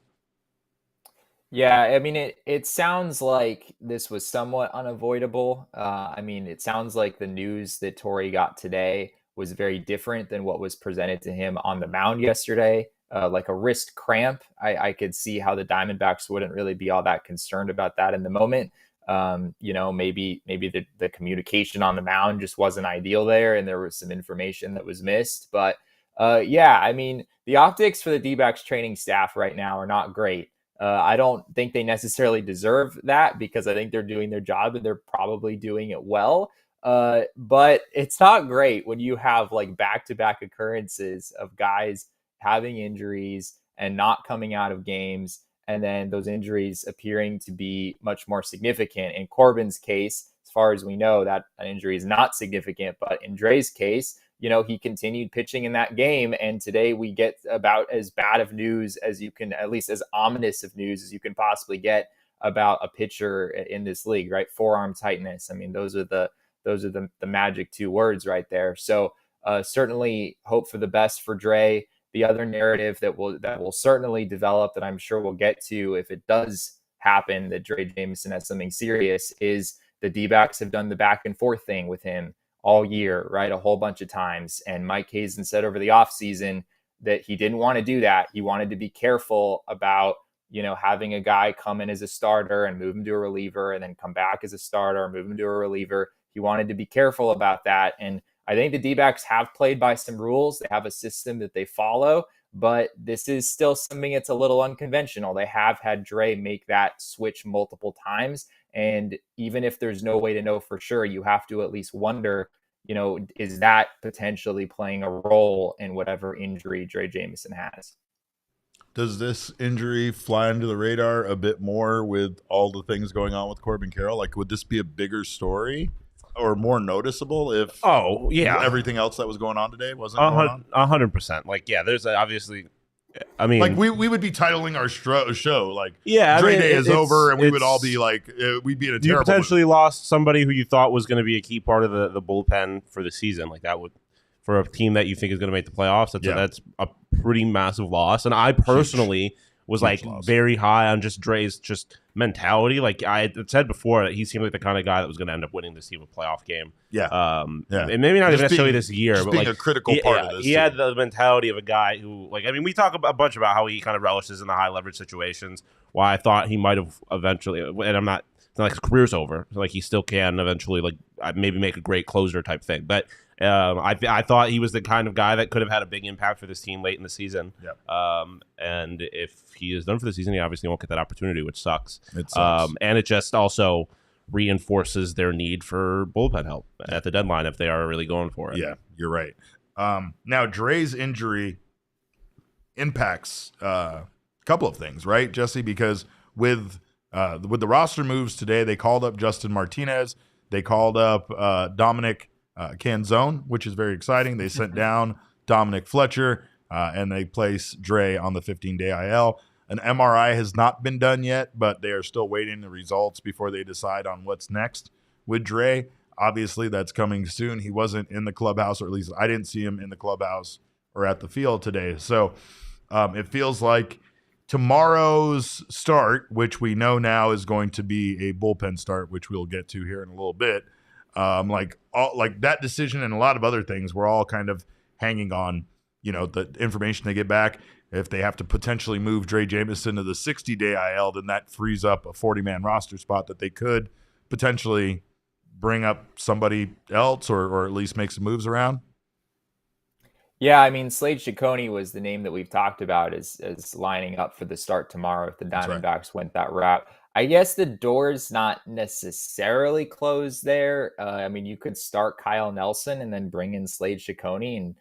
Yeah, I mean, it sounds like this was somewhat unavoidable. I mean, it sounds like the news that Torey got today was very different than what was presented to him on the mound yesterday. Like a wrist cramp, I could see how the Diamondbacks wouldn't really be all that concerned about that in the moment. Maybe the communication on the mound just wasn't ideal there, and there was some information that was missed. But yeah, I mean, the optics for the D-backs training staff right now are not great. I don't think they necessarily deserve that, because I think they're doing their job and they're probably doing it well. But it's not great when you have like back-to-back occurrences of guys having injuries and not coming out of games, and then those injuries appearing to be much more significant. In Corbin's case, as far as we know, that an injury is not significant, but in Drey's case, he continued pitching in that game. And today we get about as bad of news as you can, at least as ominous of news as you can possibly get about a pitcher in this league, right? Forearm tightness. I mean, those are the magic 2 words right there. So certainly hope for the best for Drey. The other narrative that will certainly develop, that I'm sure we'll get to if it does happen, that Drey Jameson has something serious, is the D-backs have done the back and forth thing with him all year, right? A whole bunch of times. And Mike Hazen said over the offseason that he didn't want to do that. He wanted to be careful about, having a guy come in as a starter and move him to a reliever, and then come back as a starter, move him to a reliever. He wanted to be careful about that. And I think the D-backs have played by some rules. They have a system that they follow, but this is still something that's a little unconventional. They have had Drey make that switch multiple times. And even if there's no way to know for sure, you have to at least wonder, is that potentially playing a role in whatever injury Drey Jameson has? Does this injury fly under the radar a bit more with all the things going on with Corbin Carroll? Like, would this be a bigger story or more noticeable if everything else that was going on today wasn't going on? 100%. Like, yeah, there's obviously, I mean, like we would be titling our show like, Drey Day is over, and we would all be like, we'd be in a terrible. You potentially lost somebody who you thought was going to be a key part of the bullpen for the season. Like that would, for a team that you think is going to make the playoffs, that's a pretty massive loss. And I personally was like loss. Very high on just Drey's just mentality. Like I had said before, he seemed like the kind of guy that was going to end up winning this team a playoff game. And maybe not even necessarily this year, but being like a critical part of this. He had the mentality of a guy who, like, I mean, we talk a bunch about how he kind of relishes in the high leverage situations. Why I thought he might have eventually, and I'm not, it's not like his career's over. Like he still can eventually, like maybe make a great closer type thing, but. I thought he was the kind of guy that could have had a big impact for this team late in the season. And if he is done for the season, he obviously won't get that opportunity, which sucks. It sucks. And it just also reinforces their need for bullpen help at the deadline if they are really going for it. Yeah, you're right. Now, Drey's injury impacts a couple of things, right, Jesse? Because with the roster moves today, they called up Justin Martinez. They called up Dominic Canzone, which is very exciting. They sent down Dominic Fletcher, and they place Drey on the 15-day IL. An MRI has not been done yet, but they are still waiting the results before they decide on what's next with Drey. Obviously, that's coming soon. He wasn't in the clubhouse, or at least I didn't see him in the clubhouse or at the field today. So it feels like tomorrow's start, which we know now is going to be a bullpen start, which we'll get to here in a little bit, like that decision and a lot of other things, we're all kind of hanging on, the information they get back. If they have to potentially move Drey Jameson to the 60-day IL, then that frees up a 40-man roster spot that they could potentially bring up somebody else or at least make some moves around. Yeah, I mean, Slade Ciccone was the name that we've talked about as lining up for the start tomorrow if the Diamondbacks went that route. I guess the door's not necessarily closed there. I mean, you could start Kyle Nelson and then bring in Slade Ciccone and,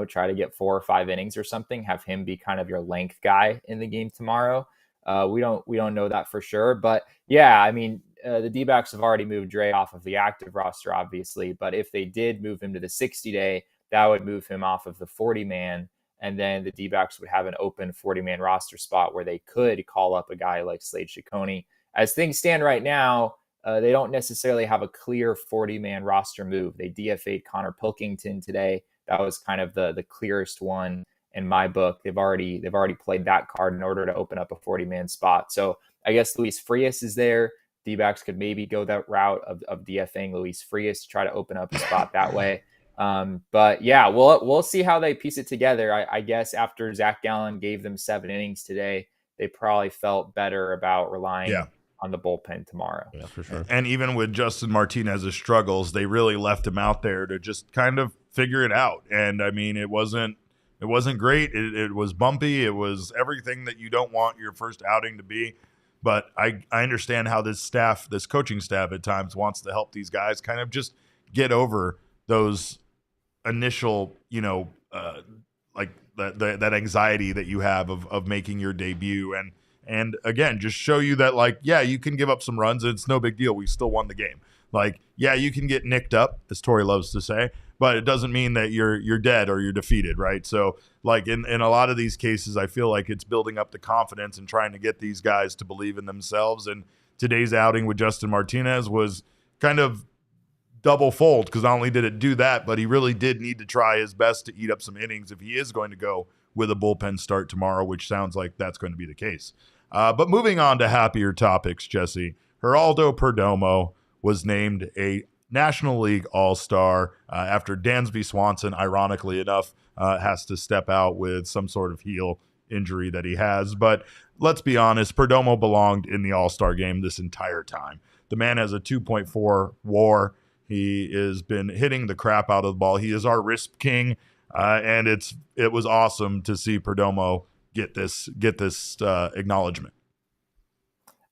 try to get 4 or 5 innings or something, have him be kind of your length guy in the game tomorrow. We don't know that for sure. But yeah, I mean, the D-backs have already moved Drey off of the active roster, obviously. But if they did move him to the 60-day, that would move him off of the 40-man. And then the D-backs would have an open 40-man roster spot where they could call up a guy like Slade Ciccone. As things stand right now, they don't necessarily have a clear 40-man roster move. They DFA'd Connor Pilkington today. That was kind of the clearest one in my book. They've already played that card in order to open up a 40-man spot. So I guess Luis Frias is there. D-backs could maybe go that route of DFAing Luis Frias to try to open up a spot that way. But yeah, we'll see how they piece it together. I guess after Zac Gallen gave them 7 innings today, they probably felt better about relying on the bullpen tomorrow. Yeah, for sure. And even with Justin Martinez's struggles, they really left him out there to just kind of figure it out. And I mean, it wasn't great. It was bumpy. It was everything that you don't want your first outing to be. But I understand how this coaching staff at times wants to help these guys kind of just get over those initial, like that anxiety that you have of making your debut. And again, just show you that, like, yeah, you can give up some runs. And it's no big deal. We still won the game. Like, yeah, you can get nicked up, as Torey loves to say, but it doesn't mean that you're dead or you're defeated, right? So, like, in a lot of these cases, I feel like it's building up the confidence and trying to get these guys to believe in themselves. And today's outing with Justin Martinez was kind of double fold, because not only did it do that, but he really did need to try his best to eat up some innings if he is going to go with a bullpen start tomorrow, which sounds like that's going to be the case. But moving on to happier topics, Jesse, Geraldo Perdomo was named a National League All-Star after Dansby Swanson, ironically enough, has to step out with some sort of heel injury that he has. But let's be honest, Perdomo belonged in the All-Star game this entire time. The man has a 2.4 WAR. He has been hitting the crap out of the ball. He is our risk king, and it was awesome to see Perdomo get this acknowledgement.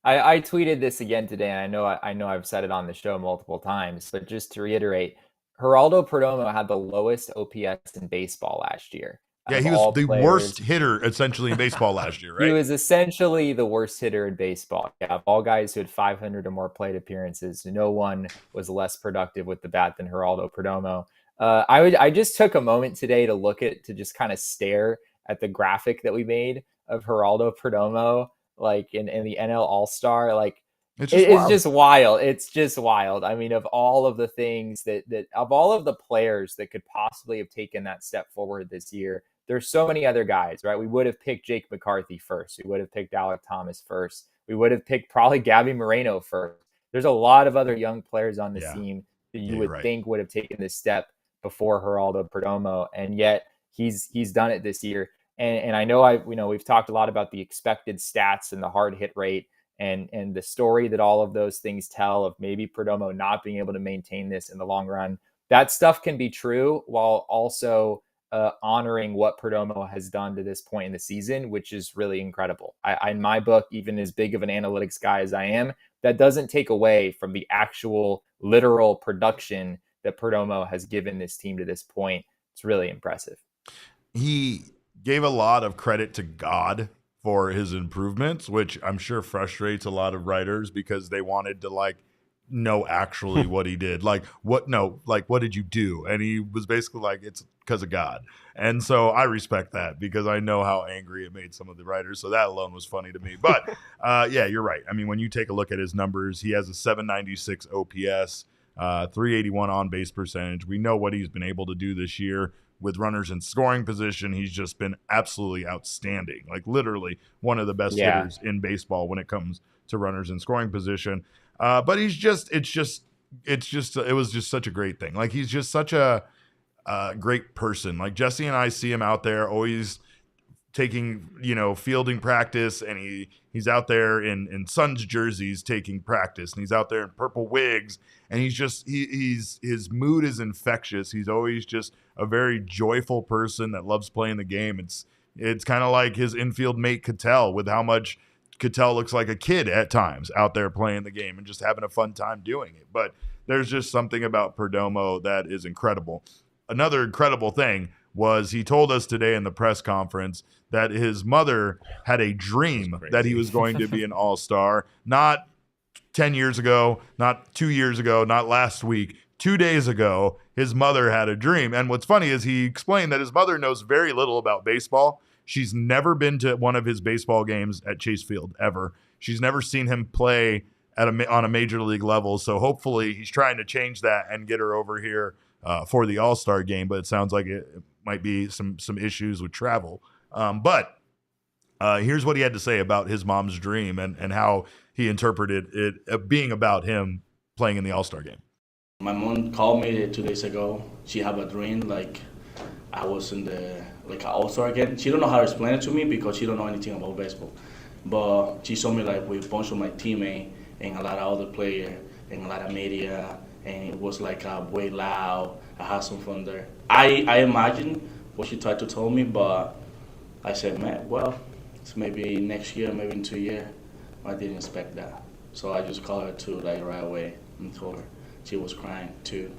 I tweeted this again today, and I know I've said it on the show multiple times, but just to reiterate, Geraldo Perdomo had the lowest OPS in baseball last year. Yeah, he was the worst hitter essentially in baseball last year, right? He was essentially the worst hitter in baseball. Yeah, of all guys who had 500 or more plate appearances, no one was less productive with the bat than Geraldo Perdomo. I just took a moment today to just kind of stare at the graphic that we made of Geraldo Perdomo, like in the NL All-Star. Like, it's just wild. It's just wild. I mean, of all of the things that of all of the players that could possibly have taken that step forward this year, there's so many other guys, right? We would have picked Jake McCarthy first. We would have picked Alek Thomas first. We would have picked probably Gabby Moreno first. There's a lot of other young players on the team that you would think would have taken this step before Geraldo Perdomo, and yet he's done it this year. And I know we've talked a lot about the expected stats and the hard hit rate and the story that all of those things tell of maybe Perdomo not being able to maintain this in the long run. That stuff can be true while also honoring what Perdomo has done to this point in the season, which is really incredible. In my book, even as big of an analytics guy as I am, that doesn't take away from the actual literal production that Perdomo has given this team to this point. It's really impressive. He gave a lot of credit to God for his improvements, which I'm sure frustrates a lot of writers because they wanted to know actually what he did. What did you do? And he was basically like, it's because of God. And so I respect that because I know how angry it made some of the writers. So that alone was funny to me. But yeah, you're right. I mean, when you take a look at his numbers, he has a 796 OPS, 381 on base percentage. We know what he's been able to do this year with runners in scoring position. He's just been absolutely outstanding, literally one of the best hitters in baseball when it comes to runners in scoring position. But it was just such a great thing. He's just such a great person. Jesse and I see him out there always taking, fielding practice, and he's out there in Suns jerseys taking practice, and he's out there in purple wigs, and his mood is infectious. He's always just a very joyful person that loves playing the game. It's kind of like his infield mate Cattell, with how much Cattell looks like a kid at times out there playing the game and just having a fun time doing it. But there's just something about Perdomo that is incredible. Another incredible thing was he told us today in the press conference that his mother had a dream that he was going to be an all-star. Not 10 years ago, not 2 years ago, not last week. 2 days ago, his mother had a dream. And what's funny is he explained that his mother knows very little about baseball. She's never been to one of his baseball games at Chase Field, ever. She's never seen him play on a major league level. So hopefully he's trying to change that and get her over here for the All-Star game. But it sounds like it might be some issues with travel. But here's what he had to say about his mom's dream and how he interpreted it being about him playing in the All-Star game. My mom called me 2 days ago. She had a dream I was in the an All-Star game. She don't know how to explain it to me because she don't know anything about baseball. But she saw me with a bunch of my teammates and a lot of other players and a lot of media, and it was way loud. I had some fun there. I imagine what she tried to tell me, but I said, man, well, it's maybe next year, maybe in 2 years. I didn't expect that. So I just called her too, right away, and told her. She was crying too.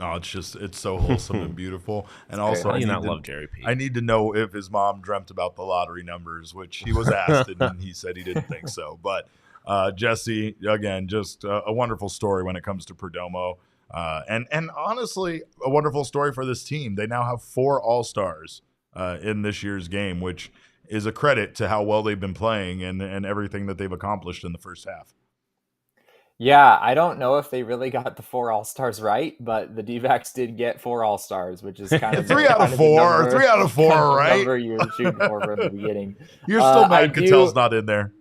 Oh, it's so wholesome and beautiful. And also, love Jerry P. I need to know if his mom dreamt about the lottery numbers, which he was asked, and he said he didn't think so. But Jesse, again, just a wonderful story when it comes to Perdomo. And honestly, a wonderful story for this team. They now have 4 All-Stars in this year's game, which is a credit to how well they've been playing and everything that they've accomplished in the first half. Yeah, I don't know if they really got the 4 All-Stars right, but the D-backs did get 4 All-Stars, which is kind of 3 out of 4, 3 out of 4, right? Number you were shooting for from the beginning. You're still mad Cattell's not in there.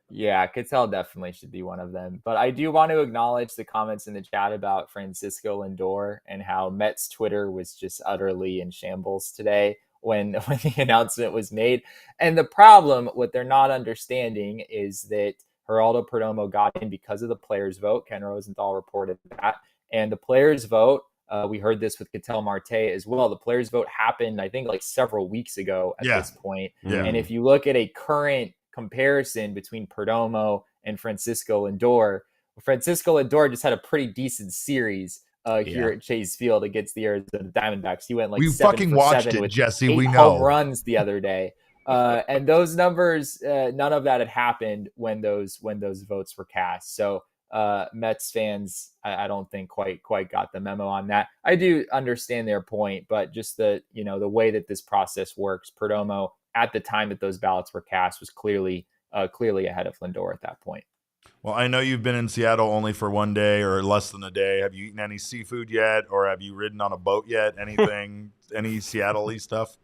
Yeah, Cattell definitely should be one of them. But I do want to acknowledge the comments in the chat about Francisco Lindor and how Mets Twitter was just utterly in shambles today when the announcement was made. And the problem, what they're not understanding, is that Geraldo Perdomo got in because of the players' vote. Ken Rosenthal reported that. And the players' vote, we heard this with Ketel Marte as well. The players' vote happened, I think, several weeks ago at this point. Yeah. And if you look at a current comparison between Perdomo and Francisco Lindor just had a pretty decent series here at Chase Field against the Arizona Diamondbacks. He went like we fucking watched it, Jesse. We know home runs the other day, and those numbers, none of that had happened when those votes were cast. So Mets fans, I don't think quite got the memo on that. I do understand their point, but just the way that this process works, Perdomo at the time that those ballots were cast was clearly ahead of Lindor at that point. Well, I know you've been in Seattle only for one day or less than a day. Have you eaten any seafood yet, or have you ridden on a boat yet? Anything, any Seattle-y stuff?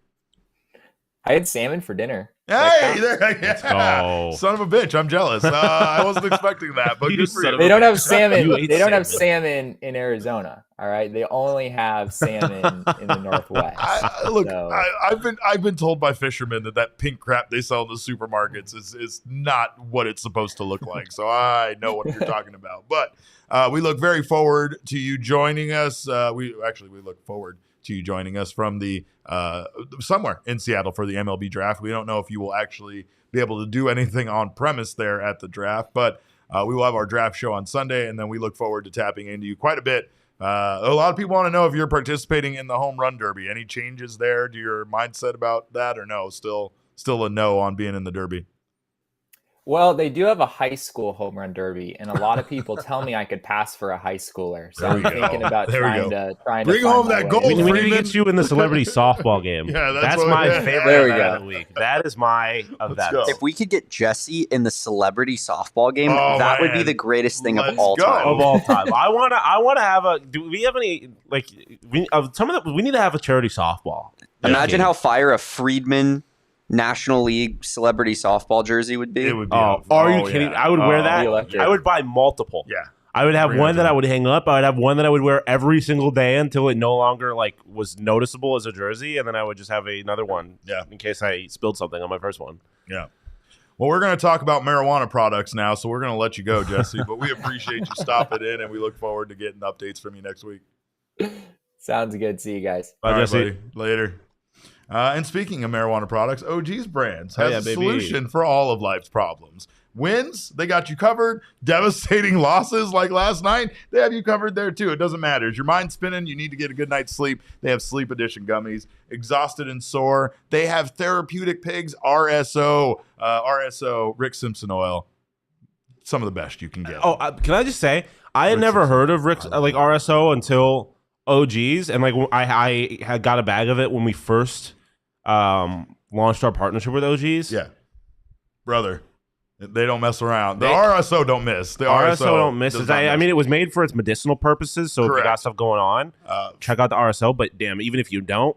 I had salmon for dinner. Hey, let's go. Son of a bitch, I'm jealous. I wasn't expecting that, but good for you. They don't have salmon. They don't have salmon in Arizona. All right, they only have salmon in the Northwest. I've been told by fishermen that pink crap they sell in the supermarkets is not what it's supposed to look like. So I know what you're talking about. But we look very forward to you joining us. We look forward to you joining us from the somewhere in Seattle for the MLB draft. We don't know if you will actually be able to do anything on premise there at the draft, but we will have our draft show on Sunday, and then we look forward to tapping into you quite a bit. A lot of people want to know if you're participating in the home run derby. Any changes there to your mindset about that, or no? Still a no on being in the derby? Well, they do have a high school home run derby, and a lot of people tell me I could pass for a high schooler. So I'm thinking about trying to bring home that gold. We need to get you in the celebrity softball game. Yeah, that's my favorite event of the week. That is my event. If we could get Jesse in the celebrity softball game, that would be the greatest thing of all time. Of all time. I want to have a. Do we have any we need to have a charity softball. Imagine how fire a Friedman National League celebrity softball jersey would be. It would be. Are you kidding? I would wear that. I would buy multiple. Yeah. I would have one that I would hang up. I would have one that I would wear every single day until it no longer was noticeable as a jersey, and then I would just have another one. Yeah. In case I spilled something on my first one. Yeah. Well, we're going to talk about marijuana products now, so we're going to let you go, Jesse. But we appreciate you stopping in, and we look forward to getting updates from you next week. Sounds good. See you guys. Bye, Jesse. Buddy. Later. And speaking of marijuana products, OG's Brands has a solution for all of life's problems. Wins, they got you covered. Devastating losses like last night, they have you covered there too. It doesn't matter. Is your mind spinning? You need to get a good night's sleep. They have Sleep Edition gummies. Exhausted and sore, they have Therapeutic Pigs RSO, Rick Simpson oil. Some of the best you can get. Can I just say, I had never heard of Rick's RSO until OG's, and I had got a bag of it when we first launched our partnership with OG's. Yeah, brother, they don't mess around. The RSO don't miss. The RSO don't miss. I mean, it was made for its medicinal purposes. So if you got stuff going on, check out the RSO. But damn, even if you don't.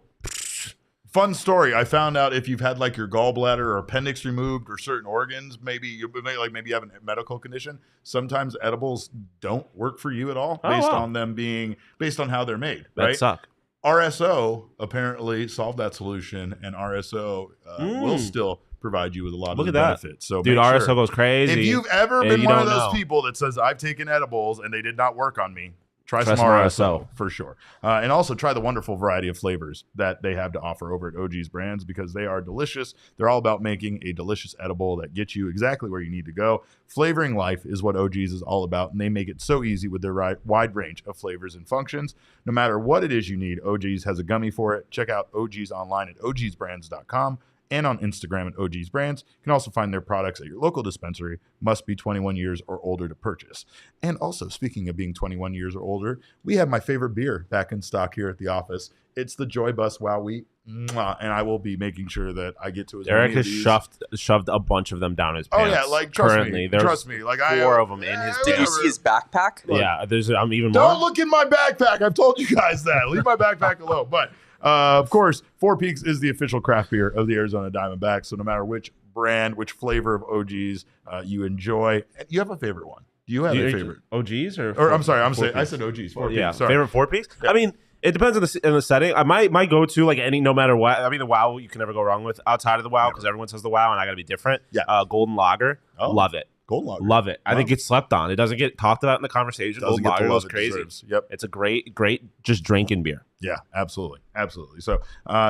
Fun story. I found out if you've had your gallbladder or appendix removed or certain organs, maybe you have a medical condition. Sometimes edibles don't work for you at all based on how they're made. That suck. RSO apparently solved that solution, and RSO will still provide you with a lot of benefits. So, dude, RSO goes crazy. If you've ever been one of those people that says I've taken edibles and they did not work on me, try some RSO for sure. And also try the wonderful variety of flavors that they have to offer over at OG's Brands, because they are delicious. They're all about making a delicious edible that gets you exactly where you need to go. Flavoring life is what OG's is all about, and they make it so easy with their wide range of flavors and functions. No matter what it is you need, OG's has a gummy for it. Check out OG's online at ogsbrands.com. and on Instagram at OG's Brands. You can also find their products at your local dispensary. Must be 21 years or older to purchase. And also, speaking of being 21 years or older, we have my favorite beer back in stock here at the office. It's the Joy Bus Wow Wheat. And I will be making sure that I get to as Eric many of these. has shoved a bunch of them down his pants. Oh yeah, trust me. Like 4 of them in his. Did you see his backpack? Yeah, I'm even more. Don't look in my backpack. I've told you guys that. Leave my backpack alone. But of course, Four Peaks is the official craft beer of the Arizona Diamondbacks. So no matter which brand, which flavor of OGs you enjoy, you have a favorite one. Do you have a favorite? OGs or I'm sorry, I said OGs. Four Peaks. Sorry. Favorite Four Peaks? Yeah. I mean, it depends on the setting. My go-to, no matter what. I mean, the WoW you can never go wrong with outside of the WoW, because everyone says the WoW and I got to be different. Yeah. Golden Lager, love it. Golden Lager, love it. Wow. I think it's slept on. It doesn't get talked about in the conversation. Golden Lager goes crazy. Yep, it's a great just drinking beer. Yeah, absolutely. So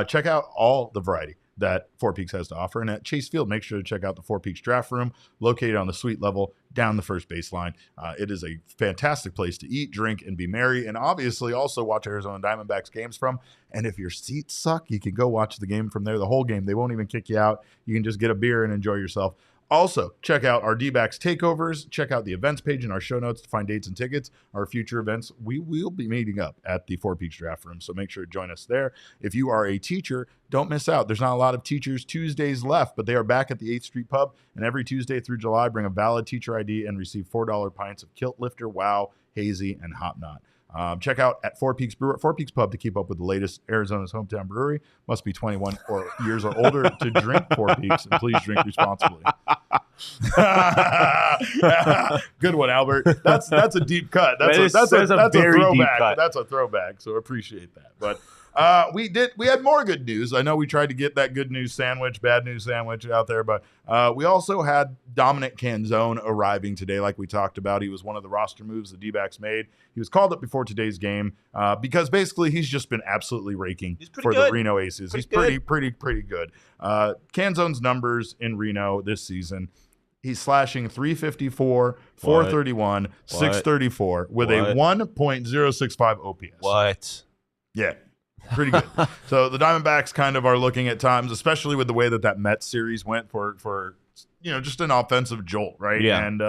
check out all the variety. that Four Peaks has to offer. And at Chase Field, make sure to check out the Four Peaks Draft Room, located on the suite level down the first baseline. It is a fantastic place to eat, drink, and be merry, and obviously also watch Arizona Diamondbacks games from. And if your seats suck, you can go watch the game from there, the whole game. They won't even kick you out. You can just get a beer and enjoy yourself. Also, check out our D-backs takeovers. Check out the events page in our show notes to find dates and tickets. Our future events, we will be meeting up at the Four Peaks Draft Room, so make sure to join us there. If you are a teacher, don't miss out. There's not a lot of Teachers Tuesdays left, but they are back at the 8th Street Pub, and every Tuesday through July, bring a valid teacher ID and receive $4 pints of Kilt Lifter, Wow, Hazy, and Hop Knot. Check out at Four Peaks Pub to keep up with the latest. Arizona's hometown brewery. Must be 21 years or older to drink Four Peaks, and please drink responsibly. Good one, Albert. That's a deep cut. That's a very throwback. Deep cut. That's a throwback. So appreciate that. But we had more good news. I know we tried to get that good news sandwich, bad news sandwich out there, but we also had Dominic Canzone arriving today, like we talked about. He was one of the roster moves the D-backs made. He was called up before today's game because basically he's just been absolutely raking for the Reno Aces. He's pretty good. Canzone's numbers in Reno this season, he's slashing 354, 431, 634 with a 1.065 OPS. What? Yeah. Pretty good. So the Diamondbacks kind of are looking at times, especially with the way that Mets series went for just an offensive jolt, right? Yeah. And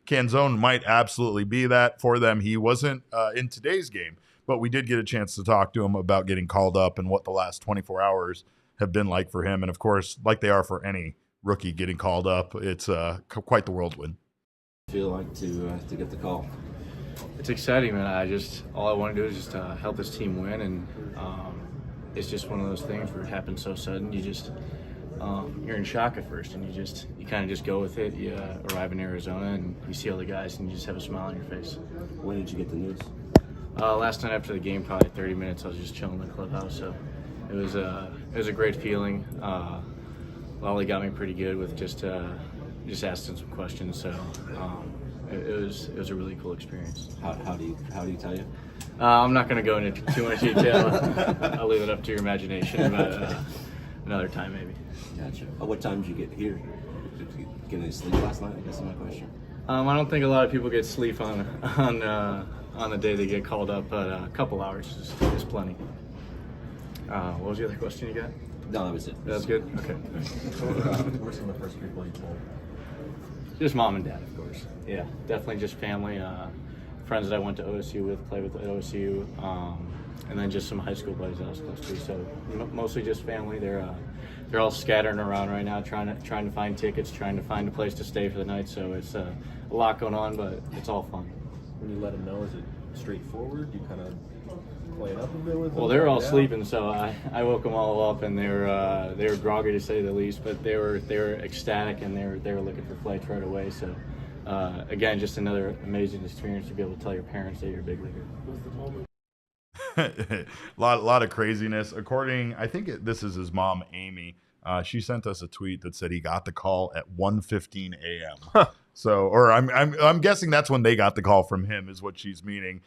Canzone might absolutely be that for them. He wasn't in today's game, but we did get a chance to talk to him about getting called up and what the last 24 hours have been like for him. And of course, like they are for any rookie getting called up, it's quite the whirlwind. Feel like to get the call? It's exciting, man. All I want to do is just help this team win, and it's just one of those things where it happens so sudden. You just you're in shock at first, and you kind of just go with it. You arrive in Arizona, and you see all the guys, and you just have a smile on your face. When did you get the news? Last night after the game, probably 30 minutes. I was just chilling in the clubhouse, so it was a great feeling. Lolly got me pretty good with just asking some questions, so. It was a really cool experience. How do you tell you? I'm not going to go into too much detail. I'll leave it up to your imagination, but another time maybe. Gotcha. What time did you get here? Did you get any sleep last night? I guess is my question. I don't think a lot of people get sleep on the day they get called up, but a couple hours is plenty. What was the other question you got? No, that was it. That was good? Okay. Who were some of the first people you told? Just mom and dad, of course. Yeah, definitely just family. Friends that I went to OSU with, played with at OSU, and then just some high school buddies that I was close to. So mostly just family. They're all scattering around right now, trying to find tickets, trying to find a place to stay for the night. So it's a lot going on, but it's all fun. When you let them know, is it straightforward? You kind of play it up a bit with them? Well, they were all sleeping, so I woke them all up, and they were groggy to say the least, but they were ecstatic, and they were looking for flights right away. So again, just another amazing experience to be able to tell your parents that you're a big leaguer. a lot of craziness. I think this is his mom, Amy. She sent us a tweet that said he got the call at 1:15 a.m. Huh. So, or I'm guessing that's when they got the call from him, is what she's meaning.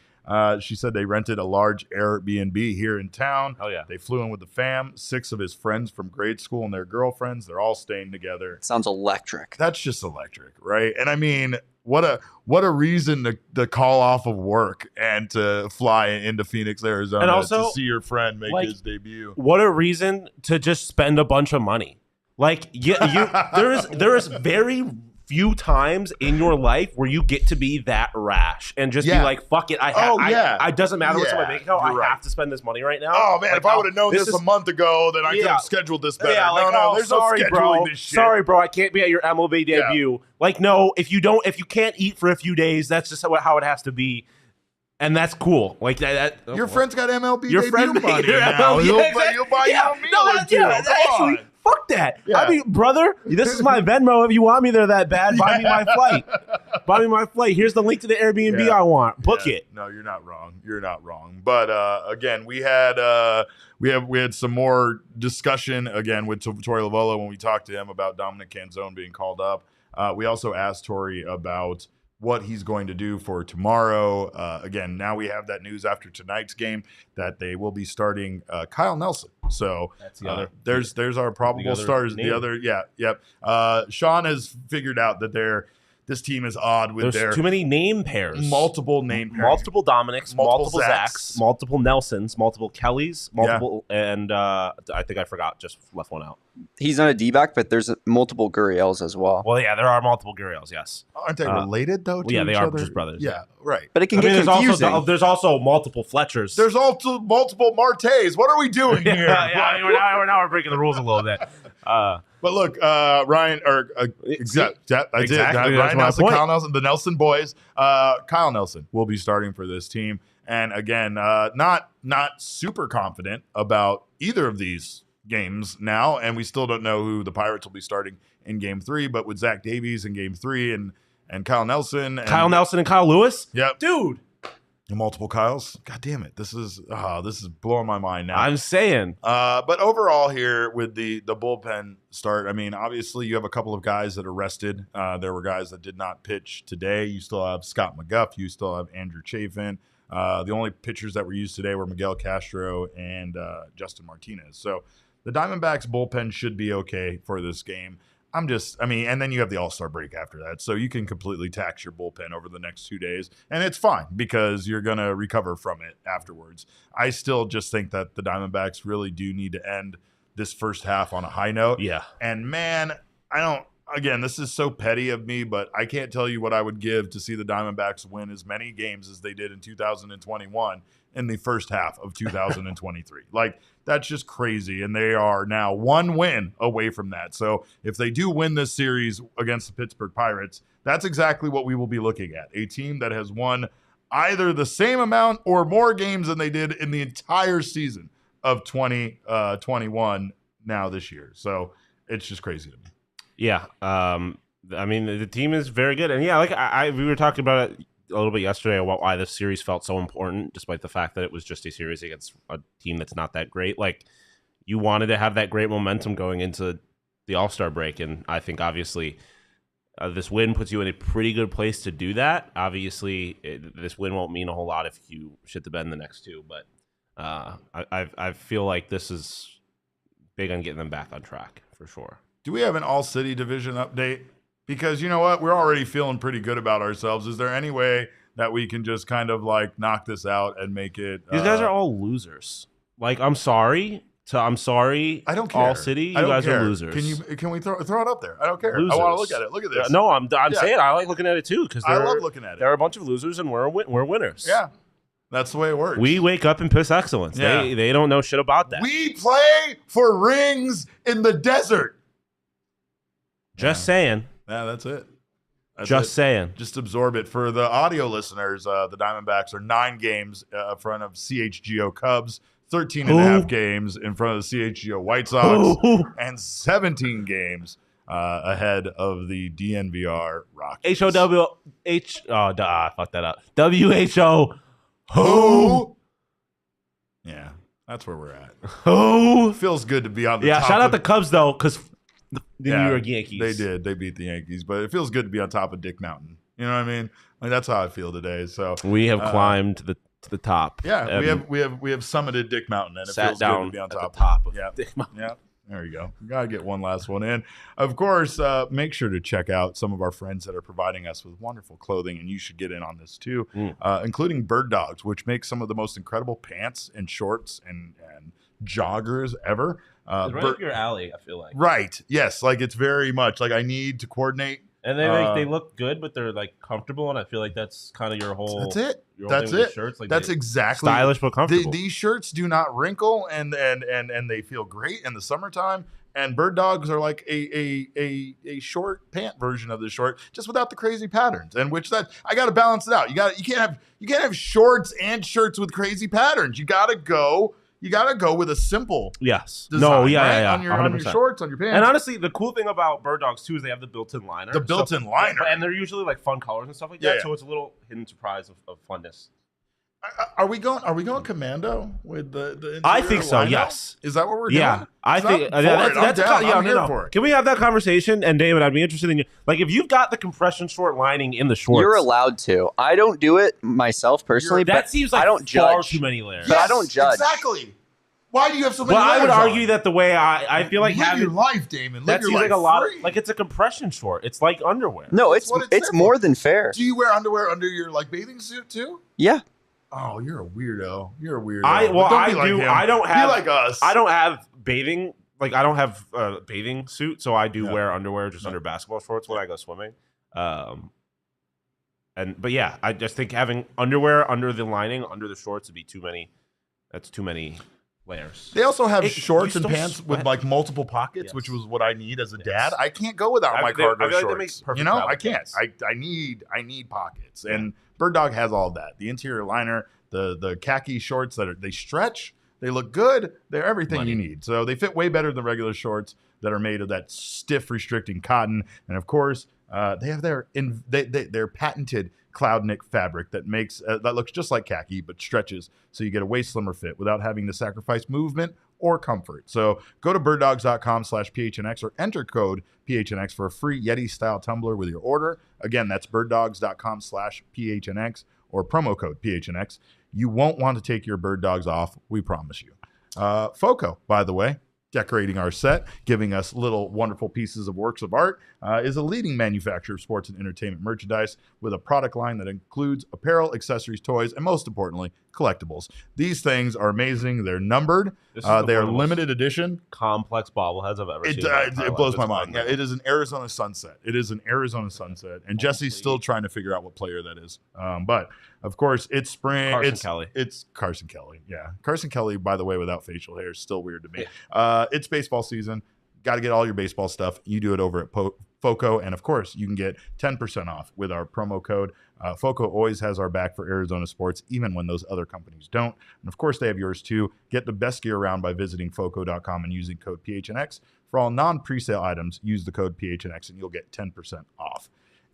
She said they rented a large Airbnb here in town. Oh yeah. They flew in with the fam, 6 of his friends from grade school and their girlfriends. They're all staying together. Sounds electric. That's just electric, right? And I mean, what a reason to call off of work and to fly into Phoenix, Arizona, and also, to see your friend make his debut. What a reason to just spend a bunch of money. Like there is very few times in your life where you get to be that rash and just be like, fuck it. It doesn't matter what's in my bank account. I have to spend this money right now. Oh man, if I would have known this a month ago, then I could have scheduled this better. Yeah, there's no scheduling this shit. Sorry, bro, I can't be at your MLB debut. Yeah. Like, no, if you can't eat for a few days, that's just how it has to be. And that's cool. Like that. Your friend's got MLB debut money now. He'll buy you a meal or two. Actually, fuck that. Yeah. I mean, brother, this is my Venmo. If you want me there that bad, buy me my flight. Buy me my flight. Here's the link to the Airbnb I want. Book it. No, you're not wrong. You're not wrong. But again, we had some more discussion again with Torey Lovullo when we talked to him about Dominic Canzone being called up. We also asked Torey about what he's going to do for tomorrow. Again, now we have that news after tonight's game that they will be starting Kyle Nelson. So that's the other. There's our probable starters. Name. The other, yep. Shawn has figured out that this team is odd with There's too many name pairs. Multiple name pairs. Multiple Dominics, multiple Zacs. Zacs, multiple Nelsons, multiple Kellys, multiple, and I think I forgot, just left one out. He's not a D-back, but there's multiple Gurriels as well. Well, yeah, there are multiple Gurriels, yes. Aren't they related, though, to yeah, they each are other? just brothers. Yeah, right. But it can get confusing. There's also multiple Fletchers. There's also multiple Martes. What are we doing here? Now we're breaking the rules a little bit. But look, Ryan, or exactly. Ryan Nelson, Kyle Nelson, the Nelson boys. Kyle Nelson will be starting for this team, and again, not super confident about either of these games now, and we still don't know who the Pirates will be starting in Game 3. But with Zach Davies in Game 3 and Kyle Nelson, and Kyle Lewis, yep, dude. Multiple Kyles. God damn it. This is blowing my mind now. I'm saying. But overall here with the bullpen start, I mean, obviously you have a couple of guys that are rested. There were guys that did not pitch today. You still have Scott McGuff. You still have Andrew Chafin. The only pitchers that were used today were Miguel Castro and Justin Martinez. So the Diamondbacks bullpen should be okay for this game. And then you have the All-Star break after that. So you can completely tax your bullpen over the next 2 days. And it's fine because you're going to recover from it afterwards. I still just think that the Diamondbacks really do need to end this first half on a high note. Yeah. And man, again, this is so petty of me, but I can't tell you what I would give to see the Diamondbacks win as many games as they did in 2021 in the first half of 2023. Like, that's just crazy. And they are now one win away from that. So if they do win this series against the Pittsburgh Pirates, that's exactly what we will be looking at. A team that has won either the same amount or more games than they did in the entire season of 2021 now this year. So it's just crazy to me. Yeah. I mean, the team is very good. And yeah, like we were talking about it a little bit yesterday about why this series felt so important, despite the fact that it was just a series against a team that's not that great. Like, you wanted to have that great momentum going into the All-Star break, and I think obviously this win puts you in a pretty good place to do that. Obviously, this win won't mean a whole lot if you shit the bed in the next two, but I feel like this is big on getting them back on track for sure. Do we have an All-City division update? Because you know what? We're already feeling pretty good about ourselves. Is there any way that we can just kind of like knock this out and make it? These guys are all losers. Like, I'm sorry. I don't care. All-City, you guys are losers. Can we throw it up there? I don't care. Losers. I want to look at it. Look at this. No, I'm saying I like looking at it too because I love looking at it. There are a bunch of losers and we're winners. Yeah. That's the way it works. We wake up and piss excellence. Yeah. They don't know shit about that. We play for rings in the desert. Just saying. Yeah, that's it. Saying. Just absorb it. For the audio listeners, the Diamondbacks are 9 games in front of CHGO Cubs, 13 and a half games in front of the CHGO White Sox, and 17 games ahead of the DNVR Rockies. fuck that up. WHO. Who? Yeah, that's where we're at. Who? Feels good to be on the top. Yeah, shout out the Cubs, though, because the New York Yankees. They did. They beat the Yankees, but it feels good to be on top of Dick Mountain. You know what I mean? Like, that's how I feel today. So we have climbed to the top. Yeah, we have summited Dick Mountain, and it feels good to be on top. Of Dick Mountain. Yeah. There you go. Got to get one last one in. Of course, make sure to check out some of our friends that are providing us with wonderful clothing, and you should get in on this too, including Bird Dogs, which makes some of the most incredible pants and shorts and joggers ever. It's right up your alley, I feel like. Right. Yes. Like, it's very much like I need to coordinate. And they look good, but they're like comfortable, and I feel like that's kind of your whole. That's it. That's it. Shirts. Like, that's exactly stylish but comfortable. These shirts do not wrinkle, and they feel great in the summertime. And Bird Dogs are like a short pant version of the short, just without the crazy patterns. And which that I got to balance it out. You can't have shorts and shirts with crazy patterns. You got to go with a simple design, on your shorts, on your pants. And honestly, the cool thing about Bird Dogs too is they have the built-in liner. The built-in liner. And they're usually like fun colors and stuff like that. So it's a little hidden surprise of funness. Are we going commando with the I think so. lineup? Yes. Is that what we're doing? Yeah, I think that's I'm here for it. Can we have that conversation? And David, I'd be interested in you. Like, if you've got the compression short lining in the shorts, you're allowed to. I don't do it myself personally. That seems like I don't far judge. too many layers. But I don't judge. Exactly. Why do you have so many? Well, I would layers argue on? that the way I feel like live your life, Damon. Live that your seems life like a lot. free. Like, it's a compression short. It's like underwear. No, it's more than fair. Do you wear underwear under your bathing suit too? Yeah. Oh, you're a weirdo. You're a weirdo. I don't be like do. him. I don't have. Be like us. I don't have bathing. Like, I don't have a bathing suit, so I do wear underwear just under basketball shorts when I go swimming. But yeah, I just think having underwear under the lining, under the shorts, would be too many. That's too many layers. They also have shorts and pants with like multiple pockets, which was what I need as a dad. I can't go without my cargo shorts. You know, I can't. I need pockets, and Bird Dog has all of that. The interior liner, the khaki shorts they stretch, they look good. They're everything you need. So they fit way better than regular shorts that are made of that stiff, restricting cotton. And of course, they have their patented Cloud Knit fabric that makes that looks just like khaki but stretches, so you get a way slimmer fit without having to sacrifice movement or comfort. So go to birddogs.com/PHNX or enter code PHNX for a free Yeti style tumbler with your order. Again, that's birddogs.com/PHNX or promo code PHNX. You won't want to take your bird dogs off, we promise you. Foco, by the way, decorating our set, giving us little wonderful pieces of works of art, is a leading manufacturer of sports and entertainment merchandise with a product line that includes apparel, accessories, toys, and most importantly, collectibles. These things are amazing. They're numbered. They are limited edition. Complex bobbleheads I've ever seen. It blows my mind. Yeah, it is an Arizona sunset. And Jesse's still trying to figure out what player that is. But of course, it's spring. It's Carson Kelly. Yeah, Carson Kelly. By the way, without facial hair, is still weird to me. It's baseball season. Got to get all your baseball stuff. You do it over at Foco, and of course, you can get 10% off with our promo code. Foco always has our back for Arizona sports, even when those other companies don't. And of course, they have yours too. Get the best gear around by visiting Foco.com and using code PHNX. For all non-presale items, use the code PHNX and you'll get 10% off.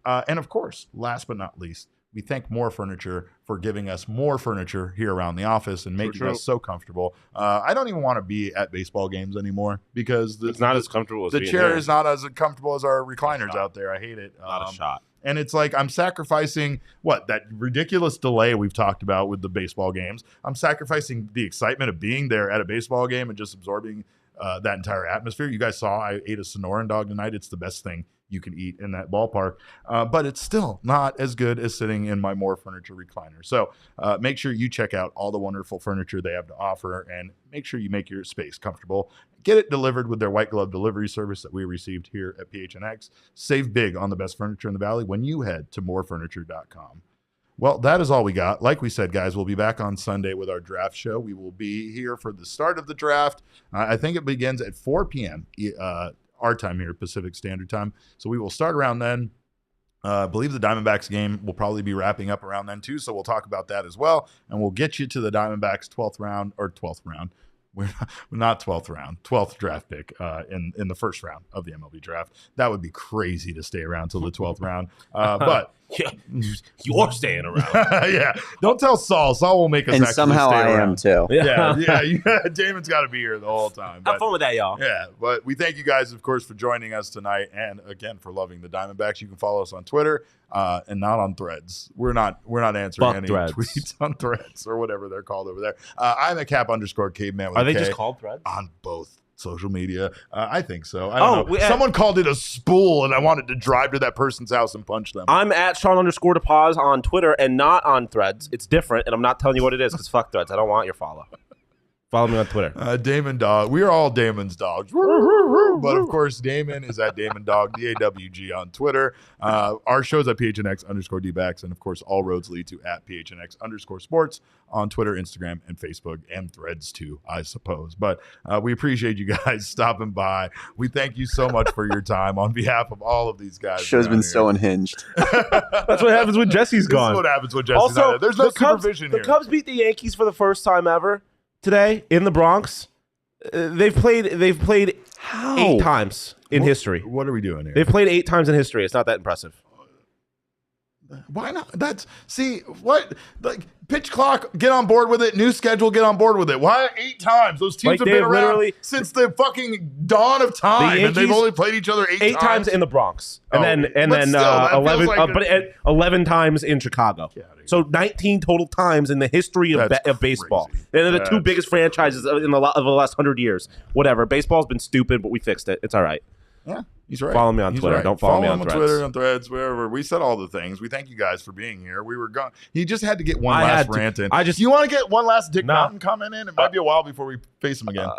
And of course, last but not least, we thank More Furniture for giving us more furniture here around the office and making us so comfortable. I don't even want to be at baseball games anymore because it's not as comfortable as the chair is not as comfortable as our recliners out there. I hate it. Not a shot. And it's like I'm sacrificing that ridiculous delay we've talked about with the baseball games. I'm sacrificing the excitement of being there at a baseball game and just absorbing that entire atmosphere. You guys saw I ate a Sonoran dog tonight. It's the best thing you can eat in that ballpark, but it's still not as good as sitting in my More Furniture recliner. So make sure you check out all the wonderful furniture they have to offer and make sure you make your space comfortable. Get it delivered with their white glove delivery service that we received here at PHNX. Save big on the best furniture in the Valley when you head to morefurniture.com. Well, that is all we got. Like we said, guys, we'll be back on Sunday with our draft show. We will be here for the start of the draft. I think it begins at 4 p.m. Our time here, Pacific Standard Time. So we will start around then. I believe the Diamondbacks game will probably be wrapping up around then too. So we'll talk about that as well. And we'll get you to the Diamondbacks 12th round. We're not 12th round, 12th draft pick in the first round of the MLB draft. That would be crazy to stay around till the 12th round. But yeah, you're staying around. Yeah, don't tell Saul. Saul will make us. And somehow I am too. Yeah. Damon's got to be here the whole time. Have fun with that, y'all. Yeah, but we thank you guys, of course, for joining us tonight, and again for loving the Diamondbacks. You can follow us on Twitter and not on Threads. We're not answering any tweets on Threads or whatever they're called over there. I'm at _caveman. With Are they just called Threads on both social media? I think so. I don't know. Someone called it a spool, and I wanted to drive to that person's house and punch them. I'm at Shawn _DePaz on Twitter and not on Threads. It's different, and I'm not telling you what it is because fuck Threads. I don't want your follow. Follow me on Twitter. Damon Dog. We are all Damon's dogs. But of course, Damon is at Damon Dog, DAWG on Twitter. Our show's at PHNX _DBacks. And of course, all roads lead to at PHNX _sports on Twitter, Instagram, and Facebook, and Threads too, I suppose. But we appreciate you guys stopping by. We thank you so much for your time on behalf of all of these guys. Show's been so unhinged. That's what happens when Jesse's gone. This is what happens when Jesse's not. There's no supervision here. The Cubs beat the Yankees for the first time ever today in the Bronx. They've played 8 times in history. What are we doing here? They've played 8 times in history. It's not that impressive. Why not? Like pitch clock, get on board with it. New schedule, get on board with it. Why 8 times? Those teams have been around since the fucking dawn of time, and they've only played each other 8 times in the Bronx, and then 11 times in Chicago. So 19 total times in the history of baseball. They're the 2 biggest franchises of the last 100 years. Whatever. Baseball's been stupid, but we fixed it. It's all right. Yeah, he's right. Follow me on Twitter. Right. Don't follow me on Threads. Twitter, on Threads, wherever. We said all the things. We thank you guys for being here. We were gone. He just had to get one last rant in. You want to get one last Dick Mountain comment in? It might be a while before we face him again. Well,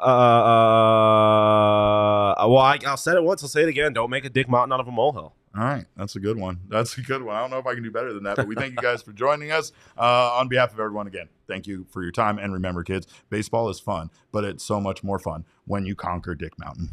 I'll say it once. I'll say it again. Don't make a Dick Mountain out of a molehill. All right. That's a good one. I don't know if I can do better than that, but we thank you guys for joining us. On behalf of everyone, again, thank you for your time. And remember, kids, baseball is fun, but it's so much more fun when you conquer Dick Mountain.